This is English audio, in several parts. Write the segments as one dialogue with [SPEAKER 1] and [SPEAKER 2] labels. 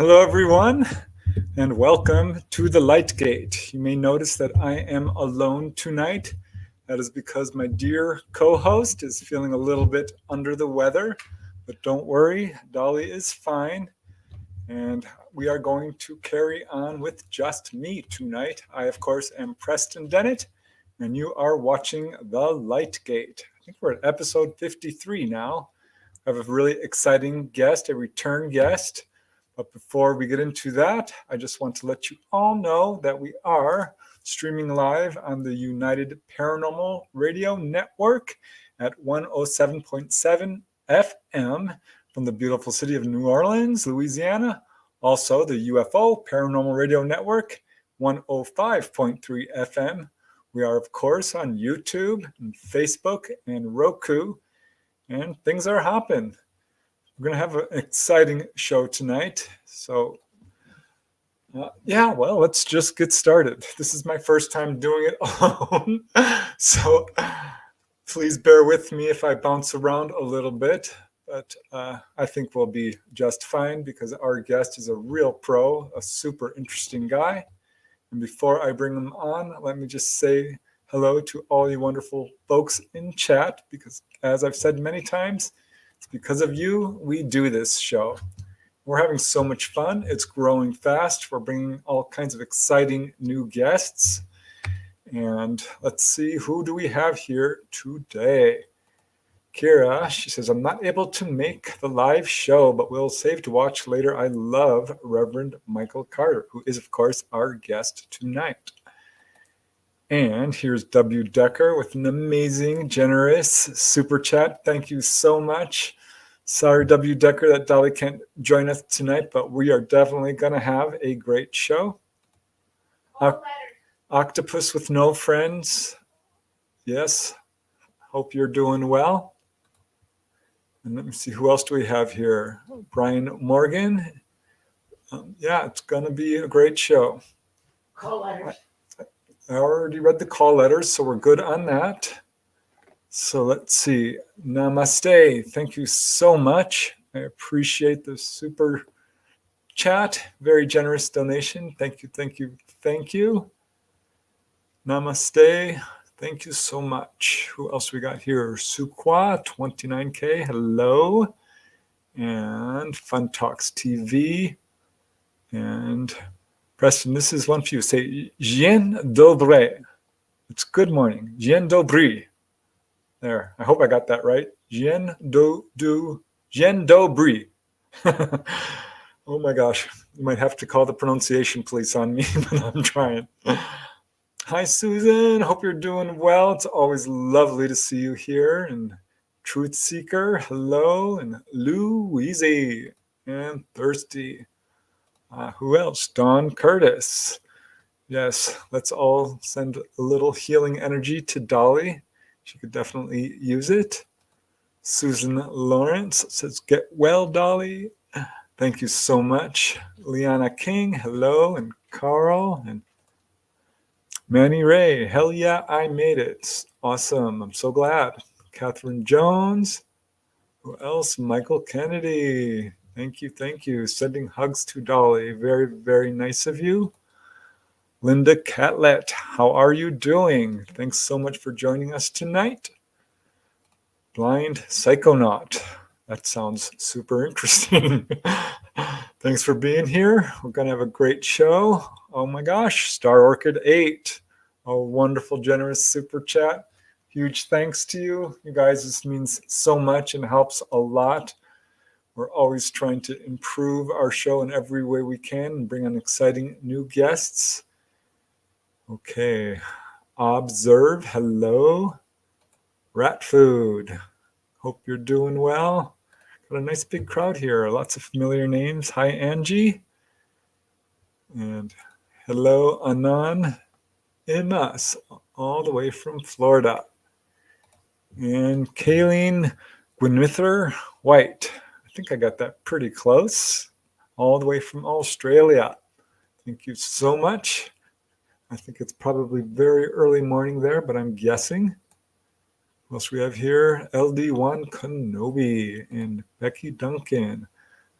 [SPEAKER 1] Hello, everyone, and welcome to the Light Gate. You may notice that I am alone tonight. That is because my dear co-host is feeling a little bit under the weather, but don't worry, Dolly is fine. And we are going to carry on with just me tonight. I, of course, am Preston Dennett, and you are watching The Light Gate. I think we're at episode 53 now. I have a really exciting guest, a return guest. But before we get into that, I just want to let you all know that we are streaming live on the United Paranormal Radio Network at 107.7 FM from the beautiful city of New Orleans, Louisiana. Also, the UFO Paranormal Radio Network, 105.3 FM. We are, of course, on YouTube and Facebook and Roku, and things are hopping. We're going to have an exciting show tonight. So, let's just get started. This is my first time doing it alone. So, please bear with me if I bounce around a little bit. But I think we'll be just fine because our guest is a real pro, a super interesting guy. And before I bring him on, let me just say hello to all you wonderful folks in chat because, as I've said many times, it's because of you we do this show. We're having so much fun. It's growing fast. We're bringing all kinds of exciting new guests. And let's see, who do we have here today? Kira, she says, I'm not able to make the live show, but we'll save to watch later. I love Reverend Michael Carter, who is, of course, our guest tonight. And here's W. Decker with an amazing, generous super chat. Thank you so much. Sorry, W. Decker, that Dolly can't join us tonight, but we are definitely going to have a great show. Octopus with no friends. Yes. Hope you're doing well. And let me see, who else do we have here? Brian Morgan. It's going to be a great show.
[SPEAKER 2] Call letters.
[SPEAKER 1] I already read the call letters, so we're good on that. So let's see. Namaste. Thank you so much. I appreciate the super chat. Very generous donation. Thank you, thank you, thank you. Namaste. Thank you so much. Who else we got here? Sukwa, 29K. Hello. And Fun Talks TV. And Preston, this is one for you. Say, Dzień dobry. It's good morning. Dzień dobry. There. I hope I got that right. Dzień dobry. Oh my gosh. You might have to call the pronunciation police on me, but I'm trying. Hi, Susan. Hope you're doing well. It's always lovely to see you here. And Truth Seeker, hello. And Louise and Thirsty. Who else? Dawn Curtis. Yes, let's all send a little healing energy to Dolly. She could definitely use it. Susan Lawrence says, get well, Dolly. Thank you so much. Liana King, hello. And Carl and Manny Ray, hell yeah, I made it. Awesome, I'm so glad. Catherine Jones. Who else? Michael Kennedy. Thank you, thank you. Sending hugs to Dolly. Very, very nice of you. Linda Catlett, how are you doing? Thanks so much for joining us tonight. Blind Psychonaut. That sounds super interesting. Thanks for being here. We're going to have a great show. Oh my gosh, Star Orchid 8. A wonderful, generous super chat. Huge thanks to you. You guys, this means so much and helps a lot. We're always trying to improve our show in every way we can and bring on exciting new guests. Okay. Observe, hello. Rat Food. Hope you're doing well. Got a nice big crowd here. Lots of familiar names. Hi, Angie. And hello, Anan Imas, all the way from Florida. And Kayleen Gwynwither White. I think I got that pretty close. All the way from Australia. Thank you so much. I think it's probably very early morning there, but I'm guessing. What else we have here? LD1 Kenobi and Becky Duncan.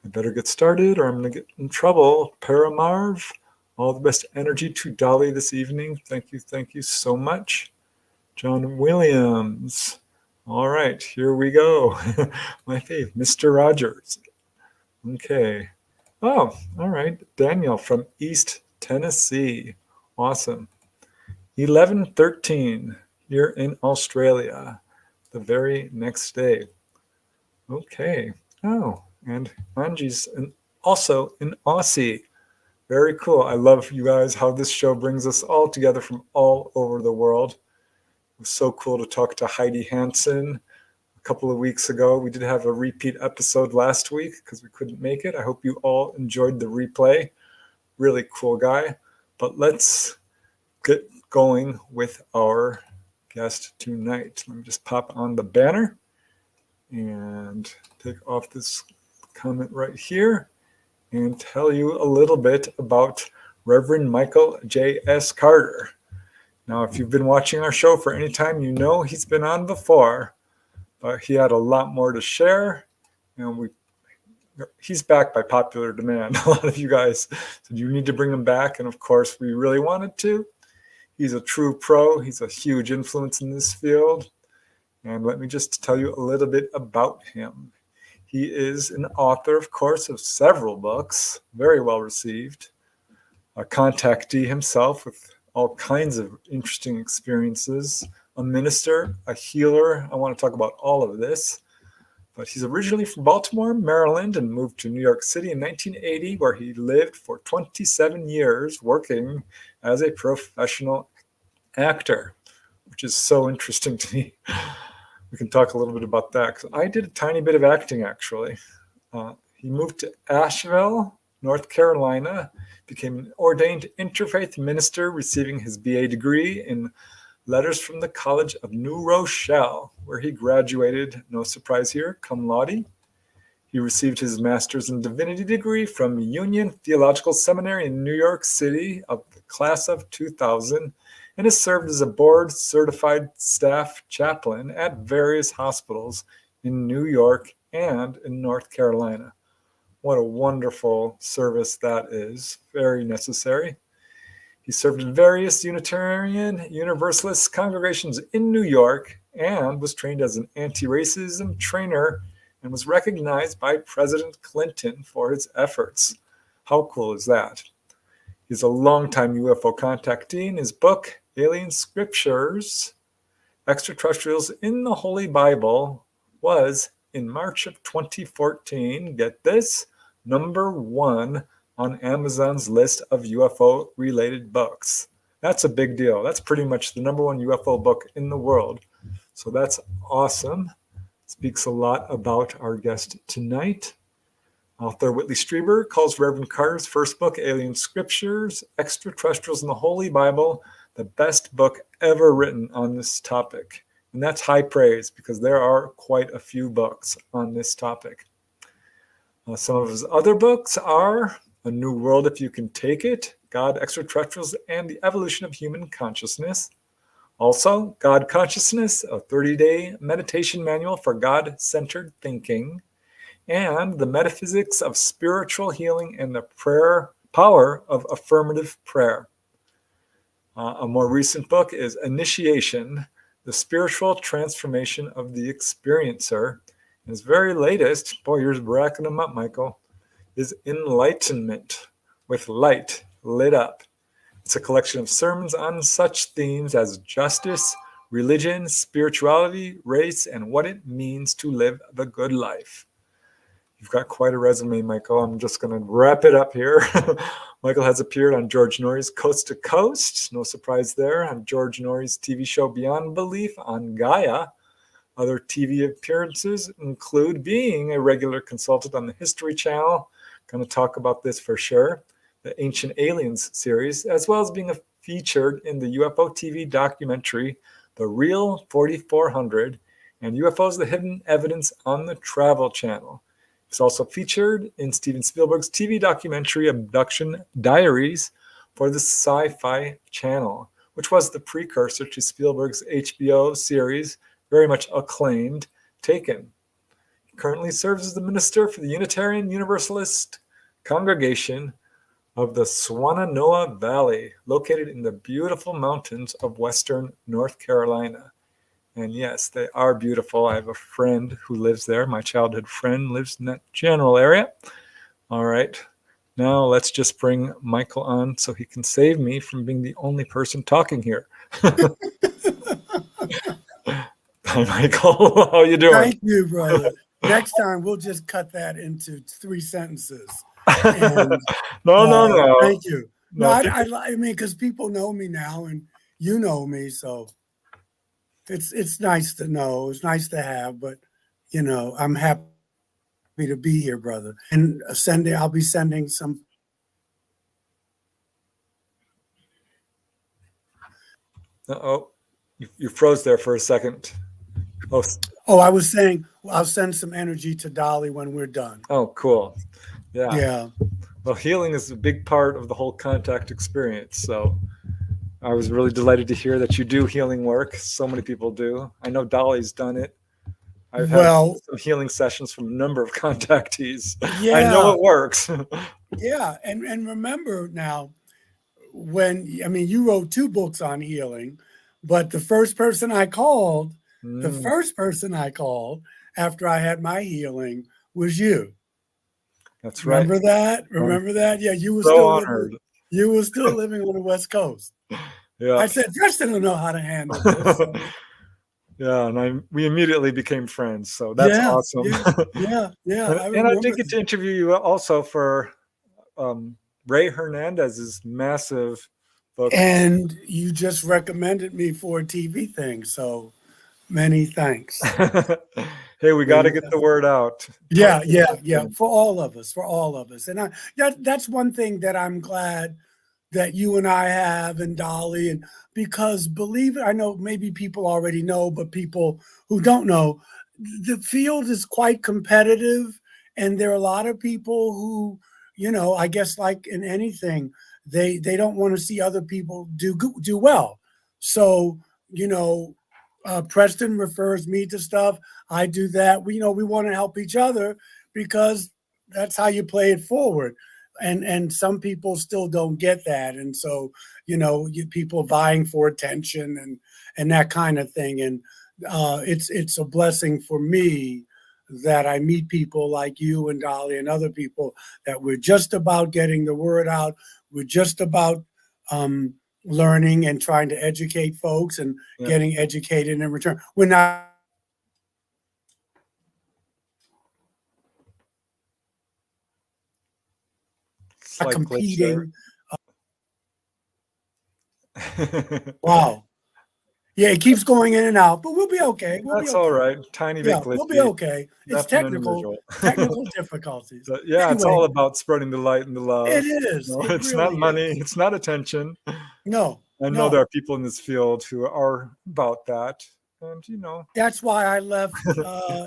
[SPEAKER 1] I better get started or I'm going to get in trouble. Paramarv, all the best energy to Dolly this evening. Thank you so much. John Williams. All right, here we go. My fave, Mr. Rogers. Okay. Oh, all right. Daniel from East Tennessee. Awesome. 11:13 here in Australia, the very next day. Okay. Oh, and Anji's also in Aussie. Very cool. I love you guys, how this show brings us all together from all over the world. It was so cool to talk to Heidi Hansen a couple of weeks ago. We did have a repeat episode last week because we couldn't make it. I hope you all enjoyed the replay. Really cool guy. But let's get going with our guest tonight. Let me just pop on the banner and take off this comment right here and tell you a little bit about Reverend Michael JS Carter. Now, if you've been watching our show for any time, you know he's been on before, but he had a lot more to share, and he's back by popular demand. A lot of you guys said you need to bring him back, and of course, we really wanted to. He's a true pro. He's a huge influence in this field. And let me just tell you a little bit about him. He is an author, of course, of several books, very well received. A contactee himself with all kinds of interesting experiences. A minister, a healer. I want to talk about all of this. But he's originally from Baltimore, Maryland, and moved to New York City in 1980, where he lived for 27 years working as a professional actor, which is so interesting to me. We can talk a little bit about that, because I did a tiny bit of acting, actually. He moved to Asheville, North Carolina, became an ordained interfaith minister, receiving his BA degree in letters from the College of New Rochelle, where he graduated, no surprise here, cum laude. He received his master's in divinity degree from Union Theological Seminary in New York City of the class of 2000, and has served as a board-certified staff chaplain at various hospitals in New York and in North Carolina. What a wonderful service that is, very necessary. He served in various Unitarian Universalist congregations in New York and was trained as an anti-racism trainer and was recognized by President Clinton for his efforts. How cool is that? He's a longtime UFO contactee. In his book, Alien Scriptures, Extraterrestrials in the Holy Bible, was, in March of 2014, get this, #1 on Amazon's list of UFO-related books. That's a big deal. That's pretty much the #1 UFO book in the world. So that's awesome. Speaks a lot about our guest tonight. Author Whitley Strieber calls Reverend Carter's first book, Alien Scriptures, Extraterrestrials in the Holy Bible, the best book ever written on this topic. And that's high praise, because there are quite a few books on this topic. Some of his other books are A New World If You Can Take It, God, Extraterrestrials, and the Evolution of Human Consciousness. Also, God Consciousness, a 30-day meditation manual for God-centered thinking, and The Metaphysics of Spiritual Healing and the Power of Affirmative Prayer. A more recent book is Initiation, The Spiritual Transformation of the Experiencer. His very latest, boy, you're racking them up, Michael, is Enlightenment, with light lit up. It's a collection of sermons on such themes as justice, religion, spirituality, race, and what it means to live the good life. You've got quite a resume, Michael. I'm just going to wrap it up here. Michael has appeared on George Noory's Coast to Coast, no surprise there, on George Noory's TV show Beyond Belief on Gaia. Other TV appearances include being a regular consultant on the History Channel, going to talk about this for sure, the Ancient Aliens series, as well as being featured in the UFO TV documentary, The Real 4400, and UFOs, The Hidden Evidence on the Travel Channel. It's also featured in Steven Spielberg's TV documentary, Abduction Diaries, for the Sci-Fi Channel, which was the precursor to Spielberg's HBO series, very much acclaimed, Taken. You Currently serves as the minister for the Unitarian Universalist Congregation of the Swannanoa Valley, located in the beautiful mountains of western North Carolina. And yes, they are beautiful. I have a friend who lives there. My childhood friend lives in that general area. All right. Now let's just bring Michael on so he can save me from being the only person talking here. Hi, Michael. How you doing?
[SPEAKER 2] Thank you, brother. Next time we'll just cut that into 3 sentences. And,
[SPEAKER 1] no.
[SPEAKER 2] Thank you. No,
[SPEAKER 1] No,
[SPEAKER 2] I mean, because people know me now, and you know me, so it's nice to know. It's nice to have, but I'm happy to be here, brother. And I'll be sending some.
[SPEAKER 1] Uh-oh, you froze there for a second.
[SPEAKER 2] Oh, I was saying I'll send some energy to Dolly when we're done.
[SPEAKER 1] Oh, cool. Yeah.
[SPEAKER 2] Yeah.
[SPEAKER 1] Well, healing is a big part of the whole contact experience. So I was really delighted to hear that you do healing work. So many people do. I know Dolly's done it. I've had some healing sessions from a number of contactees. Yeah. I know it works.
[SPEAKER 2] Yeah. And remember now, you wrote 2 books on healing, but the first person I called after I had my healing was you.
[SPEAKER 1] That's right.
[SPEAKER 2] Remember that? Yeah, you were still living on the West Coast. Yeah. I said, Preston will know how to handle this. So.
[SPEAKER 1] Yeah, and we immediately became friends, so that's awesome.
[SPEAKER 2] Yeah.
[SPEAKER 1] And I did get to interview you also for Ray Hernandez's massive book.
[SPEAKER 2] And you just recommended me for a TV thing, so many thanks.
[SPEAKER 1] Hey, we got to get the word out.
[SPEAKER 2] Yeah. For all of us. And that's one thing that I'm glad that you and I have, and Dolly, and because believe it, I know maybe people already know, but people who don't know, the field is quite competitive, and there are a lot of people who, I guess like in anything, they don't want to see other people do well. So, Preston refers me to stuff. I do that. We want to help each other because that's how you play it forward. And some people still don't get that. And so, people vying for attention and that kind of thing. And it's a blessing for me that I meet people like you and Dolly and other people that we're just about getting the word out. We're just about learning and trying to educate folks and getting educated in return. We're not competing. Wow. Yeah, it keeps going in and out, but we'll be okay.
[SPEAKER 1] That's all right. Tiny bit glitchy.
[SPEAKER 2] We'll be okay. It's technical difficulties.
[SPEAKER 1] So, anyway, it's all about spreading the light and the love.
[SPEAKER 2] It is.
[SPEAKER 1] It's really not money. It's not attention.
[SPEAKER 2] No.
[SPEAKER 1] I know there are people in this field who are about that. And
[SPEAKER 2] that's why I left.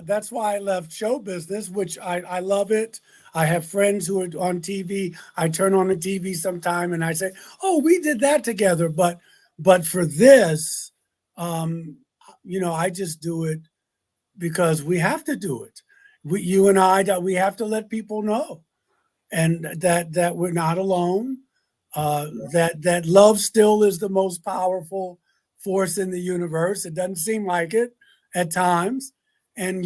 [SPEAKER 2] That's why I left show business, which I love it. I have friends who are on TV. I turn on the TV sometime and I say, "Oh, we did that together." But for this, I just do it because we have to do it. You and I, we have to let people know, and that we're not alone. That love still is the most powerful force in the universe. It doesn't seem like it at times. And,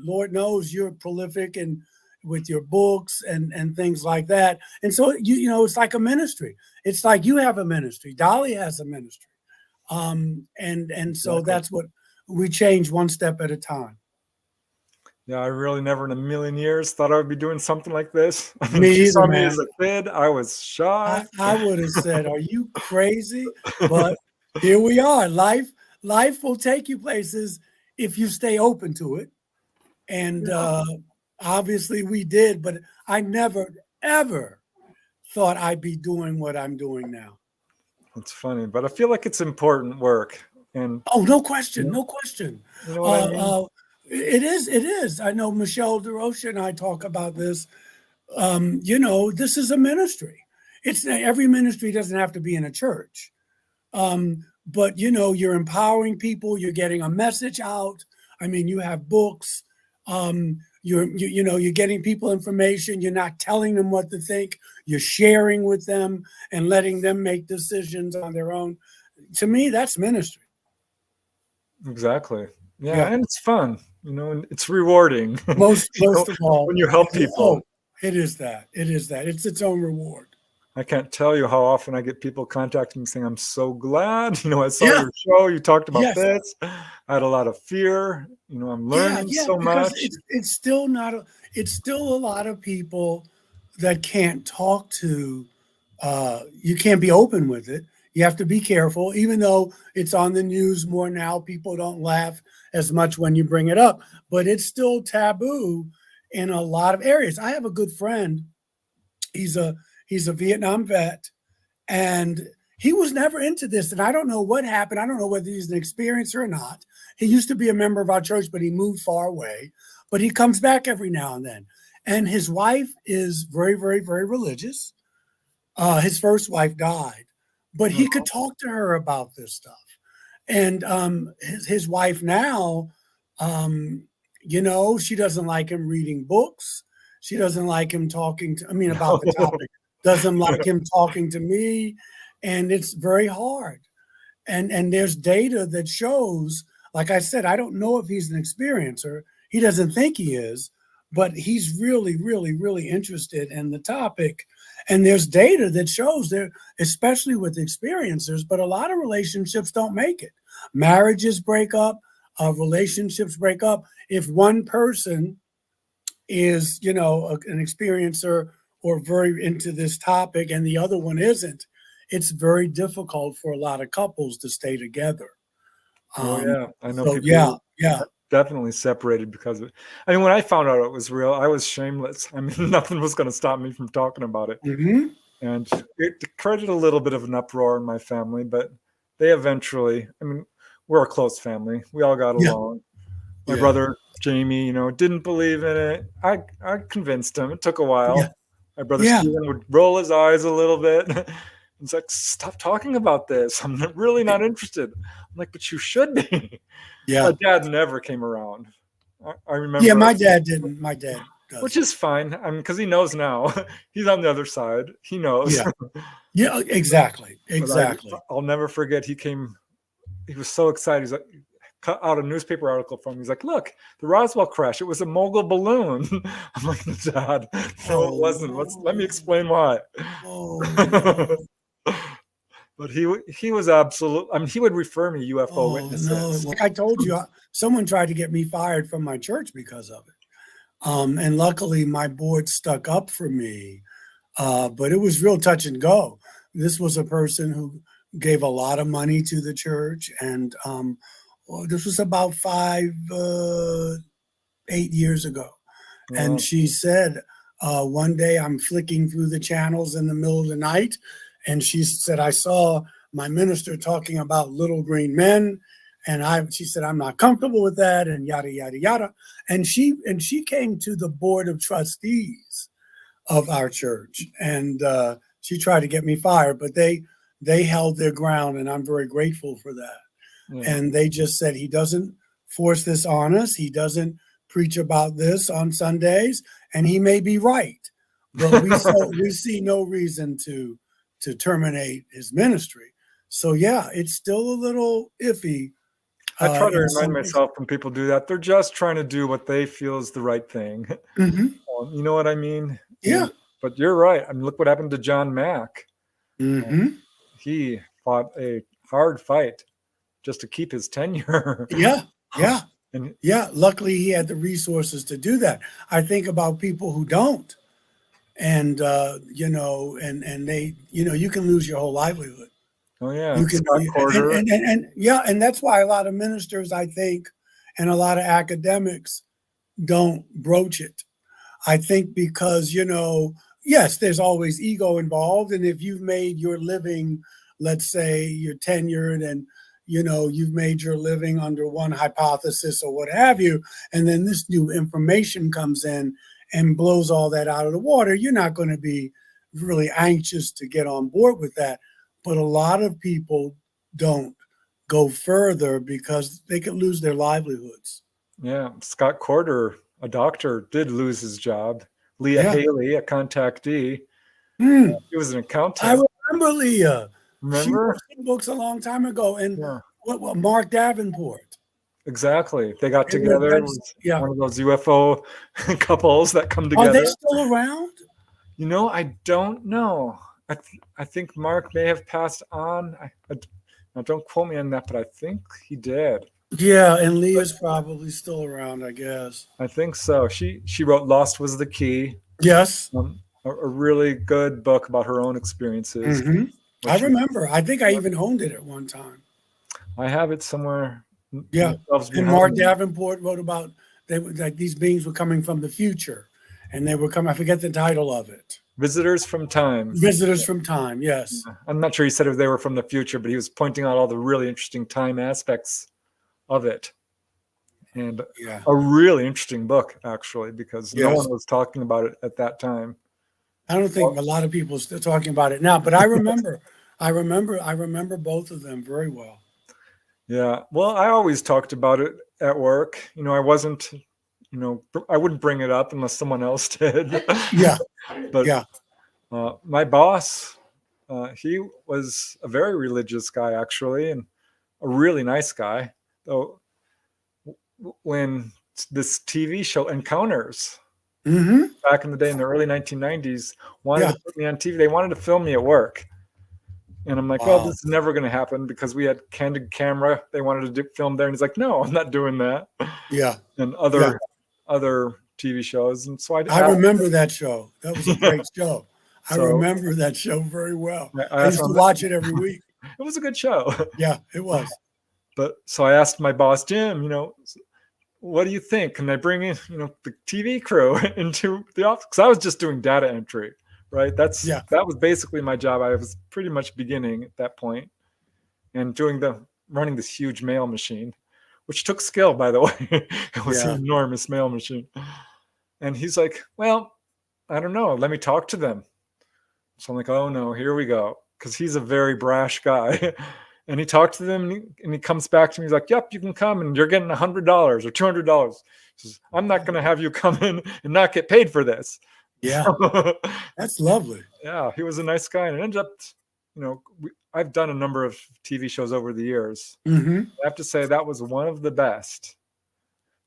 [SPEAKER 2] Lord knows you're prolific and with your books and things like that. And so, it's like a ministry. It's like you have a ministry. Dolly has a ministry. And so that's what we change one step at a time.
[SPEAKER 1] Yeah, I really never in a million years thought I would be doing something like this. I mean,
[SPEAKER 2] me
[SPEAKER 1] if you saw
[SPEAKER 2] either,
[SPEAKER 1] me
[SPEAKER 2] man.
[SPEAKER 1] as a kid, I was shy.
[SPEAKER 2] I would have said, "Are you crazy?" But here we are. Life will take you places if you stay open to it. And obviously we did, but I never, ever thought I'd be doing what I'm doing now.
[SPEAKER 1] It's funny, but I feel like it's important work. And
[SPEAKER 2] no question. You know what I mean? It is. I know Michelle DeRocha and I talk about this. This is a ministry. It's every ministry doesn't have to be in a church. But you're empowering people, you're getting a message out. I mean, you have books. you're getting people information. You're not telling them what to think. You're sharing with them and letting them make decisions on their own. To me, that's ministry.
[SPEAKER 1] Exactly. Yeah,
[SPEAKER 2] Yeah.
[SPEAKER 1] and it's fun, and it's rewarding.
[SPEAKER 2] Most of all,
[SPEAKER 1] when you help people.
[SPEAKER 2] It is that. It is that. It's its own reward.
[SPEAKER 1] I can't tell you how often I get people contacting me saying, "I'm so glad, I saw
[SPEAKER 2] Yeah.
[SPEAKER 1] your show. You talked about
[SPEAKER 2] Yes.
[SPEAKER 1] this. I had a lot of fear. I'm learning so
[SPEAKER 2] because
[SPEAKER 1] much."
[SPEAKER 2] it's still not. It's still a lot of people that can't talk to. You can't be open with it. You have to be careful, even though it's on the news more now. People don't laugh as much when you bring it up, but it's still taboo in a lot of areas. I have a good friend. He's a Vietnam vet, and he was never into this. And I don't know what happened. I don't know whether he's an experiencer or not. He used to be a member of our church, but he moved far away. But he comes back every now and then. And his wife is very, very, very religious. His first wife died, but he could talk to her about this stuff. And his wife now, she doesn't like him reading books. She doesn't like him talking about the topic. Doesn't like him talking to me. And it's very hard. And there's data that shows, like I said, I don't know if he's an experiencer. He doesn't think he is, but he's really, really, really interested in the topic. And there's data that shows there, especially with experiencers, but a lot of relationships don't make it. Marriages break up, relationships break up. If one person is, an experiencer or very into this topic and the other one isn't, it's very difficult for a lot of couples to stay together.
[SPEAKER 1] I know people definitely separated because of it. When I found out it was real, I was shameless. Nothing was going to stop me from talking about it.
[SPEAKER 2] Mm-hmm.
[SPEAKER 1] And it created a little bit of an uproar in my family, but they eventually, we're a close family. We all got along. My brother, Jamie, didn't believe in it. I convinced him. It took a while.
[SPEAKER 2] Yeah.
[SPEAKER 1] My brother Steven would roll his eyes a little bit. He's like, "Stop talking about this. I'm really not interested." I'm like, "But you should be."
[SPEAKER 2] Yeah.
[SPEAKER 1] My dad never came around. I remember.
[SPEAKER 2] Yeah, my dad didn't. My dad does.
[SPEAKER 1] Which is fine. Because he knows now. He's on the other side. He knows.
[SPEAKER 2] Yeah. Yeah, exactly.
[SPEAKER 1] I'll never forget. He came. He was so excited. He's like, cut out a newspaper article from me. He's like, "Look, the Roswell crash. It was a mogul balloon." I'm like, "Dad, no, it wasn't. Let me explain why."
[SPEAKER 2] No.
[SPEAKER 1] But he was absolute. He would refer me UFO witnesses.
[SPEAKER 2] No. Like I told you, someone tried to get me fired from my church because of it. And luckily my board stuck up for me. But it was real touch and go. This was a person who gave a lot of money to the church. And this was about 8 years ago. Wow. And she said, one day I'm flicking through the channels in the middle of the night. And she said, I saw my minister talking about little green men. And she said, I'm not comfortable with that, and yada, yada, yada. And she came to the board of trustees of our church. And she tried to get me fired, but they held their ground, and I'm very grateful for that. Yeah. And they just said, he doesn't force this on us. He doesn't preach about this on Sundays, and he may be right. But we see no reason to terminate his ministry. So yeah, it's still a little iffy.
[SPEAKER 1] I try to remind myself when people do that, they're just trying to do what they feel is the right thing. Mm-hmm. You know what I mean?
[SPEAKER 2] Yeah.
[SPEAKER 1] But you're right. look what happened to John Mack.
[SPEAKER 2] Mm-hmm.
[SPEAKER 1] He fought a hard fight just to keep his tenure.
[SPEAKER 2] Yeah. Yeah. Luckily he had the resources to do that. I think about people who don't. And, and they, you can lose your whole livelihood.
[SPEAKER 1] Oh yeah.
[SPEAKER 2] You can, and that's why a lot of ministers, I think, and a lot of academics don't broach it. I think because, yes, there's always ego involved. And if you've made your living, let's say you're tenured and, you've made your living under one hypothesis or what have you, and then this new information comes in and blows all that out of the water, you're not going to be really anxious to get on board with that. But a lot of people don't go further because they could lose their livelihoods.
[SPEAKER 1] Yeah. Scott Corder a doctor did lose his job. Leah
[SPEAKER 2] Yeah.
[SPEAKER 1] Haley, a contactee.
[SPEAKER 2] Mm.
[SPEAKER 1] He was an
[SPEAKER 2] I
[SPEAKER 1] accountant.
[SPEAKER 2] remember Leah. She
[SPEAKER 1] Remember?
[SPEAKER 2] wrote some books a long time ago. And
[SPEAKER 1] Yeah,
[SPEAKER 2] what Mark Davenport.
[SPEAKER 1] exactly. They got
[SPEAKER 2] They were
[SPEAKER 1] together. It was
[SPEAKER 2] yeah.
[SPEAKER 1] one of those UFO couples that come
[SPEAKER 2] Are they
[SPEAKER 1] together.
[SPEAKER 2] still around?
[SPEAKER 1] I don't know. I think Mark may have passed on. Now don't quote me on that, but I think he did.
[SPEAKER 2] Yeah, and Leah's probably still around, I guess.
[SPEAKER 1] I think so. She wrote "Lost Was the Key,"
[SPEAKER 2] Yes.
[SPEAKER 1] a really good book about her own experiences.
[SPEAKER 2] Hmm.
[SPEAKER 1] where
[SPEAKER 2] I
[SPEAKER 1] she-
[SPEAKER 2] remember. I think I even owned it at one time.
[SPEAKER 1] I have it somewhere.
[SPEAKER 2] Yeah.
[SPEAKER 1] Shelves
[SPEAKER 2] And
[SPEAKER 1] behind
[SPEAKER 2] Mark
[SPEAKER 1] me.
[SPEAKER 2] Davenport wrote about they were like these beings were coming from the future, and they were coming. I forget the title of it.
[SPEAKER 1] Visitors from Time.
[SPEAKER 2] Visitors from Time. Yes.
[SPEAKER 1] I'm not sure he said they were from the future, but he was pointing out all the really interesting time aspects of it. And
[SPEAKER 2] Yeah.
[SPEAKER 1] a really interesting book, actually, because no
[SPEAKER 2] Yes.
[SPEAKER 1] one was talking about it at that time.
[SPEAKER 2] I don't think a lot of people are still talking about it now, but I remember. I remember both of them very well.
[SPEAKER 1] Yeah. Well, I always talked about it at work. I wasn't, I wouldn't bring it up unless someone else did.
[SPEAKER 2] Yeah.
[SPEAKER 1] But
[SPEAKER 2] Yeah.
[SPEAKER 1] my boss, he was a very religious guy, actually, and a really nice guy. Though when this TV show Encounters,
[SPEAKER 2] Hmm.
[SPEAKER 1] back in the day in the early 1990s, wanted
[SPEAKER 2] Yeah.
[SPEAKER 1] to put me on TV, they wanted to film me at work. And I'm like, well,
[SPEAKER 2] Wow.
[SPEAKER 1] this is never going to happen because we had candid camera. They wanted to film there. And he's like, no, I'm not doing that.
[SPEAKER 2] Yeah.
[SPEAKER 1] And
[SPEAKER 2] Yeah.
[SPEAKER 1] other TV shows. And so
[SPEAKER 2] I remember that show. That was a great show. I
[SPEAKER 1] So-
[SPEAKER 2] remember that show very well.
[SPEAKER 1] I
[SPEAKER 2] I used to watch it every week.
[SPEAKER 1] It was a good show.
[SPEAKER 2] Yeah, it was.
[SPEAKER 1] But so I asked my boss, Jim, what do you think? Can I bring in, the TV crew into the office? Because I was just doing data entry, right? That was basically my job. I was pretty much beginning at that point and running this huge mail machine, which took skill, by the way. It was
[SPEAKER 2] Yeah.
[SPEAKER 1] an enormous mail machine. And he's like, well, I don't know. Let me talk to them. So I'm like, oh no, here we go. Because he's a very brash guy. And he talked to them and he comes back to me. He's like, yep, you can come and you're getting $100 or $200. He says, I'm not going to have you come in and not get paid for this.
[SPEAKER 2] Yeah. That's lovely.
[SPEAKER 1] Yeah, he was a nice guy. And it ended up, I've done a number of TV shows over the years.
[SPEAKER 2] Hmm.
[SPEAKER 1] I have to say that was one of the best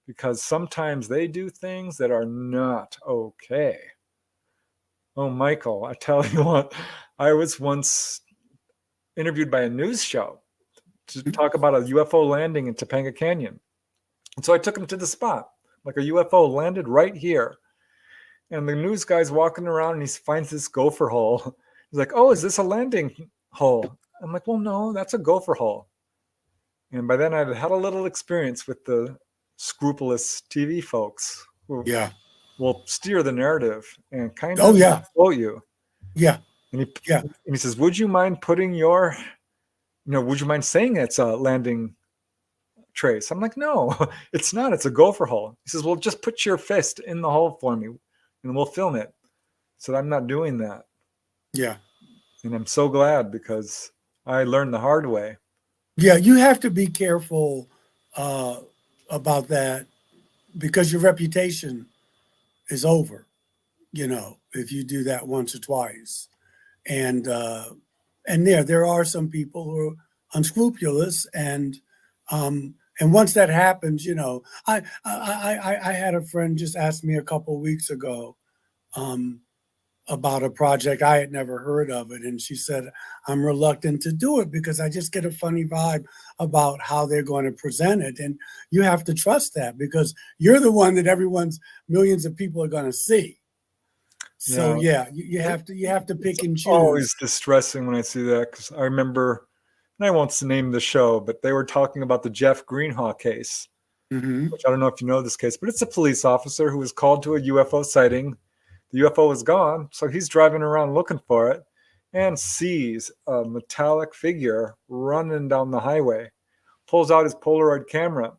[SPEAKER 1] because sometimes they do things that are not okay. Oh, Michael, I tell you what, I was once interviewed by a news show to talk about a UFO landing in Topanga Canyon. And so I took him to the spot, like a UFO landed right here. And the news guy's walking around and he finds this gopher hole. He's like, oh, is this a landing hole? I'm like, well, no, that's a gopher hole. And by then I'd had a little experience with the scrupulous TV folks who will steer the narrative and kind of quote you.
[SPEAKER 2] Yeah.
[SPEAKER 1] And he says, would you mind putting would you mind saying it's a landing trace? I'm like, no, it's not. It's a gopher hole. He says, well, just put your fist in the hole for me and we'll film it. So I'm not doing that.
[SPEAKER 2] Yeah.
[SPEAKER 1] And I'm so glad because I learned the hard way.
[SPEAKER 2] Yeah, you have to be careful about that because your reputation is over, if you do that once or twice. And there are some people who are unscrupulous, and once that happens, I had a friend just ask me a couple of weeks ago about a project. I had never heard of it, and she said, I'm reluctant to do it because I just get a funny vibe about how they're going to present it, and you have to trust that because you're the one that millions of people are going to see. So you have to pick and choose.
[SPEAKER 1] Always distressing when I see that because I remember, and I won't name the show, but they were talking about the Jeff Greenhaw case, which I don't know if you know this case, but it's a police officer who was called to a UFO sighting. The UFO was gone, so he's driving around looking for it and sees a metallic figure running down the highway, pulls out his Polaroid camera,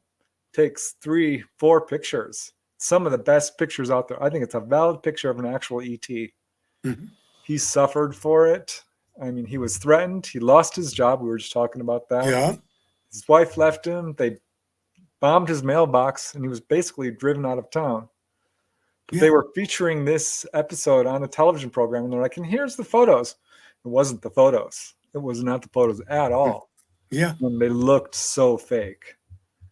[SPEAKER 1] takes 3-4 pictures. Some of the best pictures out there. I think it's a valid picture of an actual ET.
[SPEAKER 2] Mm-hmm.
[SPEAKER 1] He suffered for it. I mean, he was threatened. He lost his job. We were just talking about that.
[SPEAKER 2] Yeah.
[SPEAKER 1] His wife left him. They bombed his mailbox, and he was basically driven out of town. But they were featuring this episode on a television program, and they're like, and here's the photos. It wasn't the photos. It was not the photos at all.
[SPEAKER 2] Yeah.
[SPEAKER 1] And they looked so fake.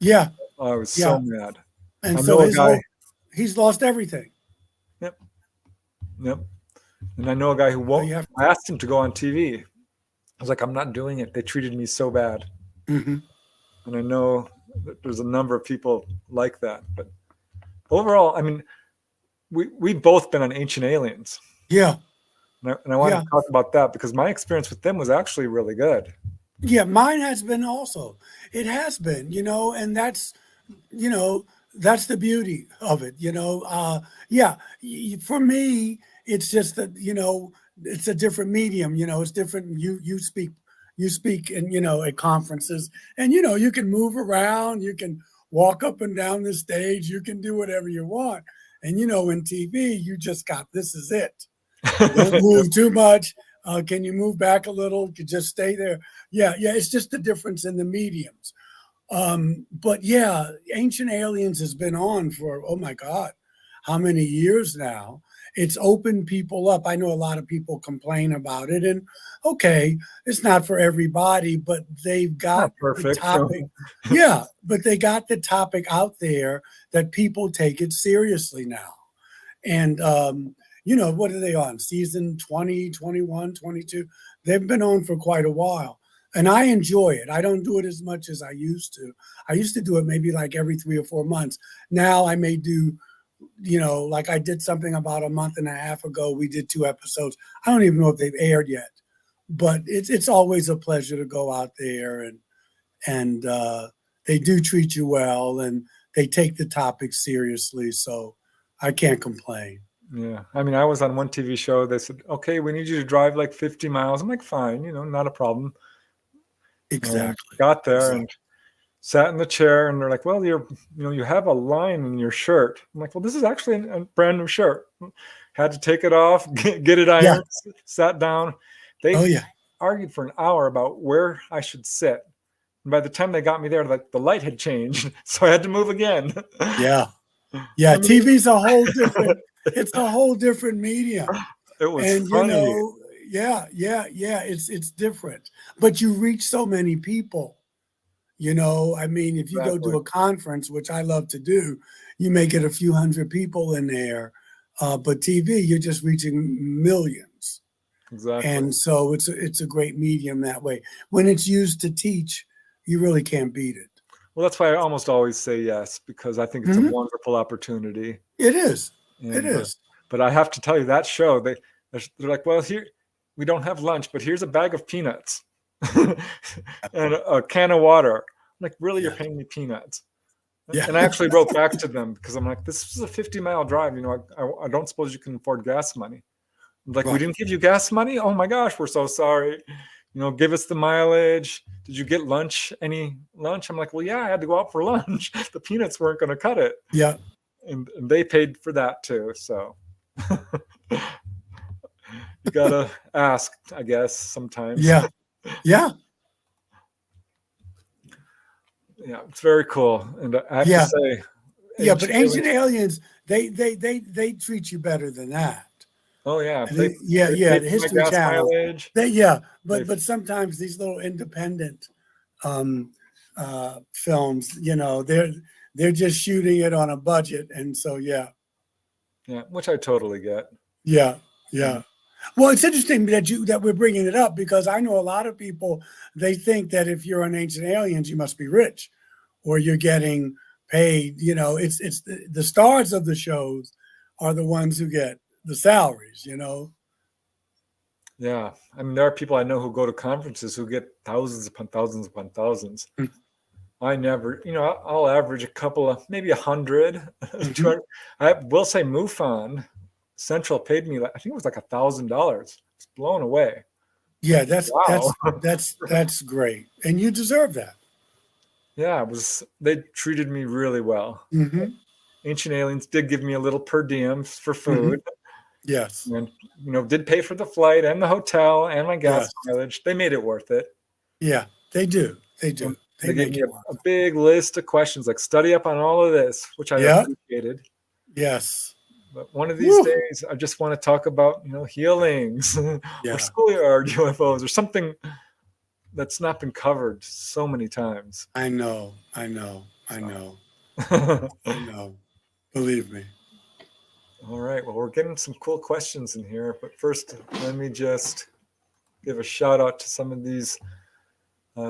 [SPEAKER 2] Yeah.
[SPEAKER 1] I was
[SPEAKER 2] Yeah.
[SPEAKER 1] so mad.
[SPEAKER 2] And
[SPEAKER 1] I
[SPEAKER 2] so
[SPEAKER 1] know a guy.
[SPEAKER 2] he's lost everything.
[SPEAKER 1] Yep. Yep. And I know a guy who won't. I asked him to go on TV. I was like, I'm not doing it. They treated me so bad.
[SPEAKER 2] Mm-hmm.
[SPEAKER 1] And I know that there's a number of people like that. But overall, I mean, we've both been on Ancient Aliens.
[SPEAKER 2] Yeah.
[SPEAKER 1] And I want to talk about that because my experience with them was actually really good.
[SPEAKER 2] Yeah, mine has been also. It has been, and that's, that's the beauty of it, for me, it's just that, it's a different medium, it's different. You speak in, at conferences and, you can move around, you can walk up and down the stage, you can do whatever you want. And, in TV, you just got, this is it. Don't move too much. Can you move back a little? You just stay there. Yeah. It's just the difference in the mediums. But yeah, Ancient Aliens has been on for, oh my God, how many years now? It's opened people up. I know a lot of people complain about it, and okay, it's not for everybody, but they've got the topic. Yeah, but they got the topic out there that people take it seriously now. And what are they on? Season 20, 21, 22? They've been on for quite a while. And I enjoy it. I don't do it as much as I used to. I used to do it maybe like every 3 or 4 months. Now I may do, like I did something about a month and a half ago. We did 2 episodes. I don't even know if they've aired yet. But it's always a pleasure to go out there, and they do treat you well, and they take the topic seriously. So I can't complain.
[SPEAKER 1] Yeah. I mean, I was on one TV show. They said, okay, we need you to drive like 50 miles. I'm like, fine, not a problem.
[SPEAKER 2] Exactly.
[SPEAKER 1] Got there and sat in the chair, and they're like, well, you have a line in your shirt. I'm like, well, this is actually a brand new shirt. Had to take it off, get it ironed, sat down. They argued for an hour about where I should sit. And by the time they got me there, like the light had changed. So I had to move again.
[SPEAKER 2] Yeah. Yeah. TV's a whole different, it's a whole different medium.
[SPEAKER 1] It was funny.
[SPEAKER 2] It's different. But you reach so many people. I mean, if you go to a conference, which I love to do, you may get a few hundred people in there. But TV, you're just reaching millions.
[SPEAKER 1] Exactly.
[SPEAKER 2] And so it's a great medium that way. When it's used to teach, you really can't beat it.
[SPEAKER 1] Well, that's why I almost always say yes, because I think it's a wonderful opportunity.
[SPEAKER 2] It is.
[SPEAKER 1] But I have to tell you, that show, they're like, well, here, we don't have lunch, but here's a bag of peanuts and a can of water. I'm like, really, you're paying me peanuts? Yeah. And I actually wrote back to them because I'm like, this is a 50-mile drive. I don't suppose you can afford gas money. I'm like, we didn't give you gas money? Oh my gosh, we're so sorry. Give us the mileage. Did you get lunch? Any lunch? I'm like, well, yeah, I had to go out for lunch. The peanuts weren't going to cut it.
[SPEAKER 2] Yeah.
[SPEAKER 1] And they paid for that too. So you got to ask, I guess, sometimes.
[SPEAKER 2] Yeah. Yeah.
[SPEAKER 1] Yeah. It's very cool. And I have to say.
[SPEAKER 2] Yeah. But Ancient Aliens, they treat you better than that.
[SPEAKER 1] Oh yeah,
[SPEAKER 2] the History Channel. But sometimes these little independent films, they're just shooting it on a budget, and so yeah,
[SPEAKER 1] which I totally get.
[SPEAKER 2] Yeah. Well, it's interesting that we're bringing it up because I know a lot of people, they think that if you're on Ancient Aliens, you must be rich, or you're getting paid. It's the stars of the shows are the ones who get the salaries,
[SPEAKER 1] Yeah. I mean, there are people I know who go to conferences who get thousands upon thousands upon thousands. I never, I'll average a couple of, maybe 100, 200. I will say MUFON Central paid me, I think it was like $1,000. It's blown away.
[SPEAKER 2] Yeah, that's great. And you deserve that.
[SPEAKER 1] Yeah, they treated me really well. Ancient Aliens did give me a little per diem for food.
[SPEAKER 2] Yes.
[SPEAKER 1] And, did pay for the flight and the hotel and my gas mileage. They made it worth it.
[SPEAKER 2] Yeah, they do. They do.
[SPEAKER 1] They gave me a big list of questions, like study up on all of this, which I appreciated.
[SPEAKER 2] Yes.
[SPEAKER 1] But one of these
[SPEAKER 2] Woo.
[SPEAKER 1] days, I just want to talk about, healings or
[SPEAKER 2] Yeah,
[SPEAKER 1] schoolyard UFOs or something that's not been covered so many times.
[SPEAKER 2] I know, I know, I
[SPEAKER 1] So.
[SPEAKER 2] know, I know. Believe me.
[SPEAKER 1] All right. Well, we're getting some cool questions in here. But first, let me just give a shout out to some of these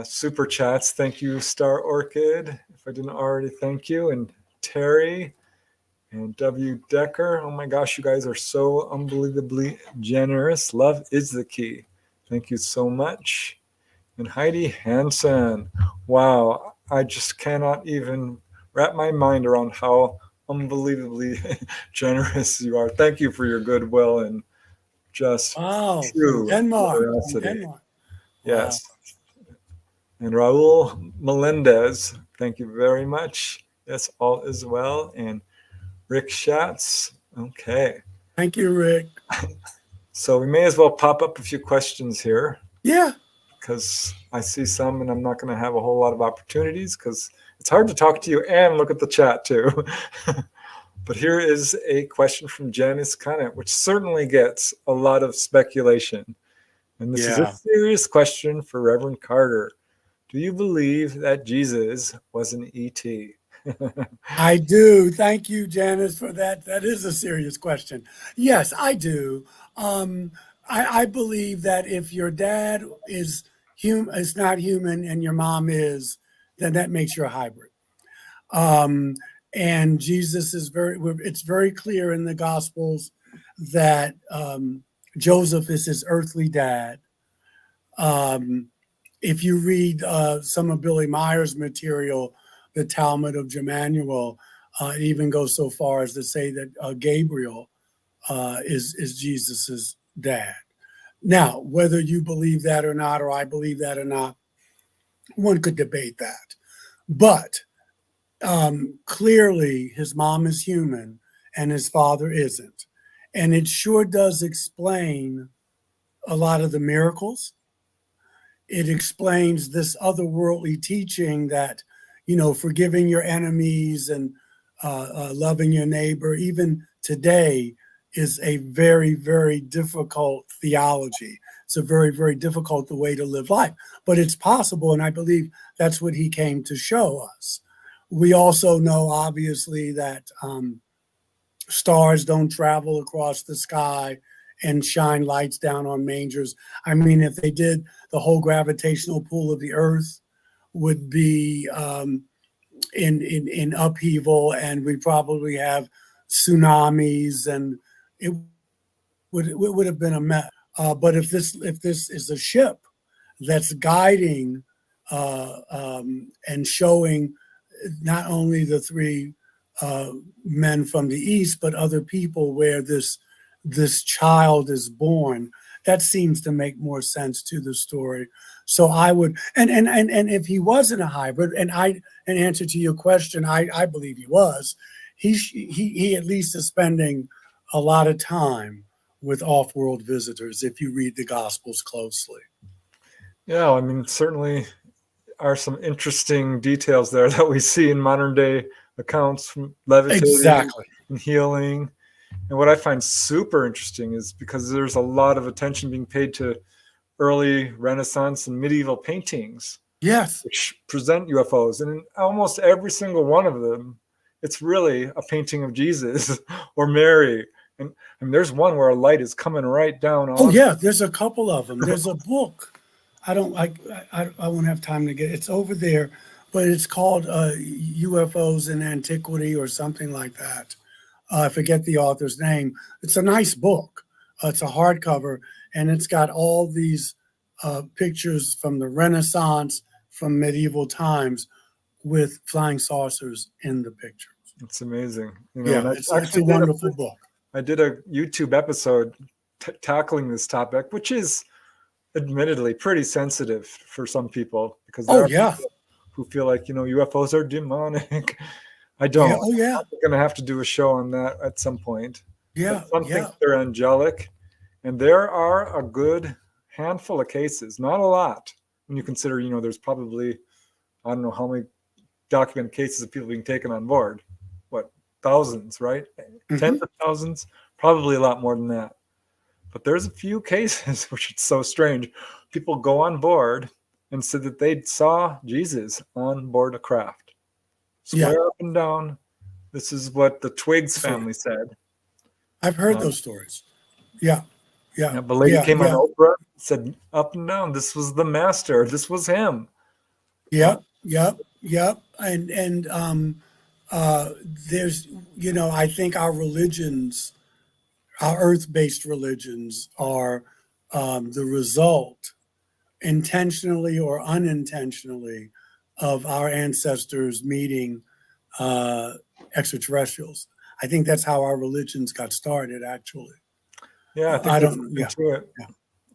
[SPEAKER 1] super chats. Thank you, Star Orchid, if I didn't already thank you, and Terry and W. Decker. Oh my gosh, you guys are so unbelievably generous. Love is the key. Thank you so much. And Heidi Hansen. Wow, I just cannot even wrap my mind around how unbelievably generous you are. Thank you for your goodwill and just
[SPEAKER 2] Wow, from
[SPEAKER 1] true
[SPEAKER 2] Denmark, from
[SPEAKER 1] generosity.
[SPEAKER 2] Denmark. Wow.
[SPEAKER 1] Yes. And Raul Melendez, thank you very much. Yes, all is well. And Rick Schatz. Okay.
[SPEAKER 2] Thank you, Rick.
[SPEAKER 1] So we may as well pop up a few questions here
[SPEAKER 2] Yeah.
[SPEAKER 1] because I see some and I'm not going to have a whole lot of opportunities because it's hard to talk to you and look at the chat too. But here is a question from Janice Conant, which certainly gets a lot of speculation. And this is a
[SPEAKER 2] Yeah.
[SPEAKER 1] serious question for Reverend Carter. Do you believe that Jesus was an ET?
[SPEAKER 2] I do. Thank you, Janice, for that. That is a serious question. Yes, I do. I believe that if your dad is not human and your mom is, then that makes you a hybrid. And Jesus is it's very clear in the Gospels that Joseph is his earthly dad. If you read some of Billy Meyer's material, the Talmud of Jemanuel, it even goes so far as to say that Gabriel is Jesus's dad. Now, whether you believe that or not, or I believe that or not, one could debate that. But clearly, his mom is human and his father isn't. And it sure does explain a lot of the miracles. It explains this otherworldly teaching that, forgiving your enemies and loving your neighbor, even today, is a very, very difficult theology. It's a very, very difficult way to live life, but it's possible. And I believe that's what he came to show us. We also know, obviously, that stars don't travel across the sky and shine lights down on mangers. I mean, if they did, the whole gravitational pull of the Earth would be in upheaval, and we probably have tsunamis, and it would have been a mess. But if this is a ship that's guiding and showing not only the three men from the east, but other people where this child is born, that seems to make more sense to the story. So I would, and if he wasn't a hybrid, in answer to your question, I believe he was. He at least is spending a lot of time with off-world visitors if you read the Gospels closely.
[SPEAKER 1] Yeah, I mean, certainly are some interesting details there that we see in modern day accounts from levitating
[SPEAKER 2] Exactly.
[SPEAKER 1] and healing. And what I find super interesting is because there's a lot of attention being paid to early Renaissance and medieval paintings,
[SPEAKER 2] Yes.
[SPEAKER 1] which present UFOs. And in almost every single one of them, it's really a painting of Jesus or Mary. And I mean, there's one where a light is coming right down on.
[SPEAKER 2] Oh yeah, there's a couple of them. There's a book. I won't have time to get it's over there, but it's called UFOs in Antiquity or something like that. I forget the author's name. It's a nice book. It's a hardcover, and it's got all these pictures from the Renaissance, from medieval times, with flying saucers in the pictures.
[SPEAKER 1] It's amazing.
[SPEAKER 2] Yeah,
[SPEAKER 1] and
[SPEAKER 2] it's a wonderful book.
[SPEAKER 1] I did a YouTube episode tackling this topic, which is admittedly pretty sensitive for some people because there are people who feel like, UFOs are demonic. I don't.
[SPEAKER 2] Yeah. Oh yeah.
[SPEAKER 1] I'm going to have to do a show on that at some point.
[SPEAKER 2] Yeah.
[SPEAKER 1] But some think they're angelic, and there are a good handful of cases, not a lot, when you consider, there's probably, I don't know how many documented cases of people being taken on board. What, thousands, right? Tens of thousands, probably a lot more than that. But there's a few cases, which is so strange. People go on board and said that they saw Jesus on board a craft.
[SPEAKER 2] Yeah.
[SPEAKER 1] Swear up and down. This is what the Twiggs family said.
[SPEAKER 2] I've heard those stories. Yeah. Yeah.
[SPEAKER 1] Yeah, the lady
[SPEAKER 2] Yeah.
[SPEAKER 1] came on
[SPEAKER 2] Yeah.
[SPEAKER 1] Oprah, said up and down, this was the master. This was him.
[SPEAKER 2] Yep. Yep. Yep. And there's, you know, I think our religions, our earth-based religions, are the result, intentionally or unintentionally, of our ancestors meeting extraterrestrials. I think that's how our religions got started, actually.
[SPEAKER 1] Yeah, I think
[SPEAKER 2] I
[SPEAKER 1] there's
[SPEAKER 2] don't.
[SPEAKER 1] something
[SPEAKER 2] Yeah.
[SPEAKER 1] to it.
[SPEAKER 2] Yeah.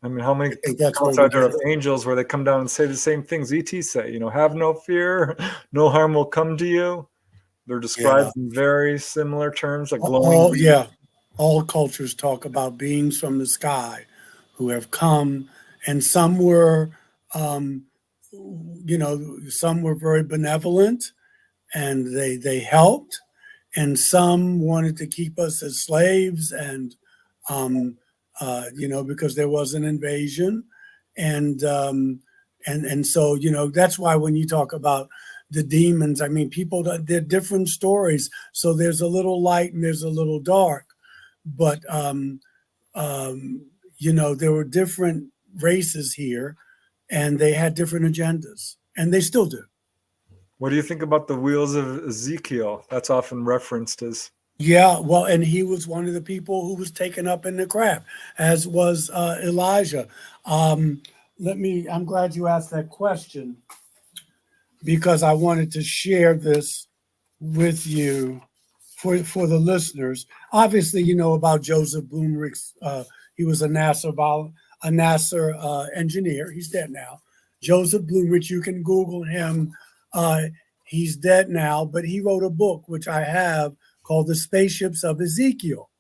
[SPEAKER 1] I mean, how many
[SPEAKER 2] I think that's where
[SPEAKER 1] accounts
[SPEAKER 2] we
[SPEAKER 1] are there
[SPEAKER 2] get
[SPEAKER 1] of
[SPEAKER 2] it.
[SPEAKER 1] angels where they come down and say the same things ET say? You know, have no fear, no harm will come to you. They're described in very similar terms, a glowing being.
[SPEAKER 2] Yeah. All cultures talk about beings from the sky who have come, and some were, you know, some were very benevolent and they helped, and some wanted to keep us as slaves, and you know, because there was an invasion, and so, you know, that's why when you talk about the demons, I mean, people, they're different stories. So there's a little light and there's a little dark, but you know, there were different races here, and they had different agendas, and they still do.
[SPEAKER 1] What do you think about the wheels of Ezekiel? That's often referenced as.
[SPEAKER 2] Yeah, well, and he was one of the people who was taken up in the craft, as was Elijah. I'm glad you asked that question, because I wanted to share this with you for the listeners. Obviously, you know about Joseph Blumrich's. He was a NASA engineer. He's dead now. Joseph Blumrich. You can Google him. He's dead now, but he wrote a book which I have called The Spaceships of Ezekiel,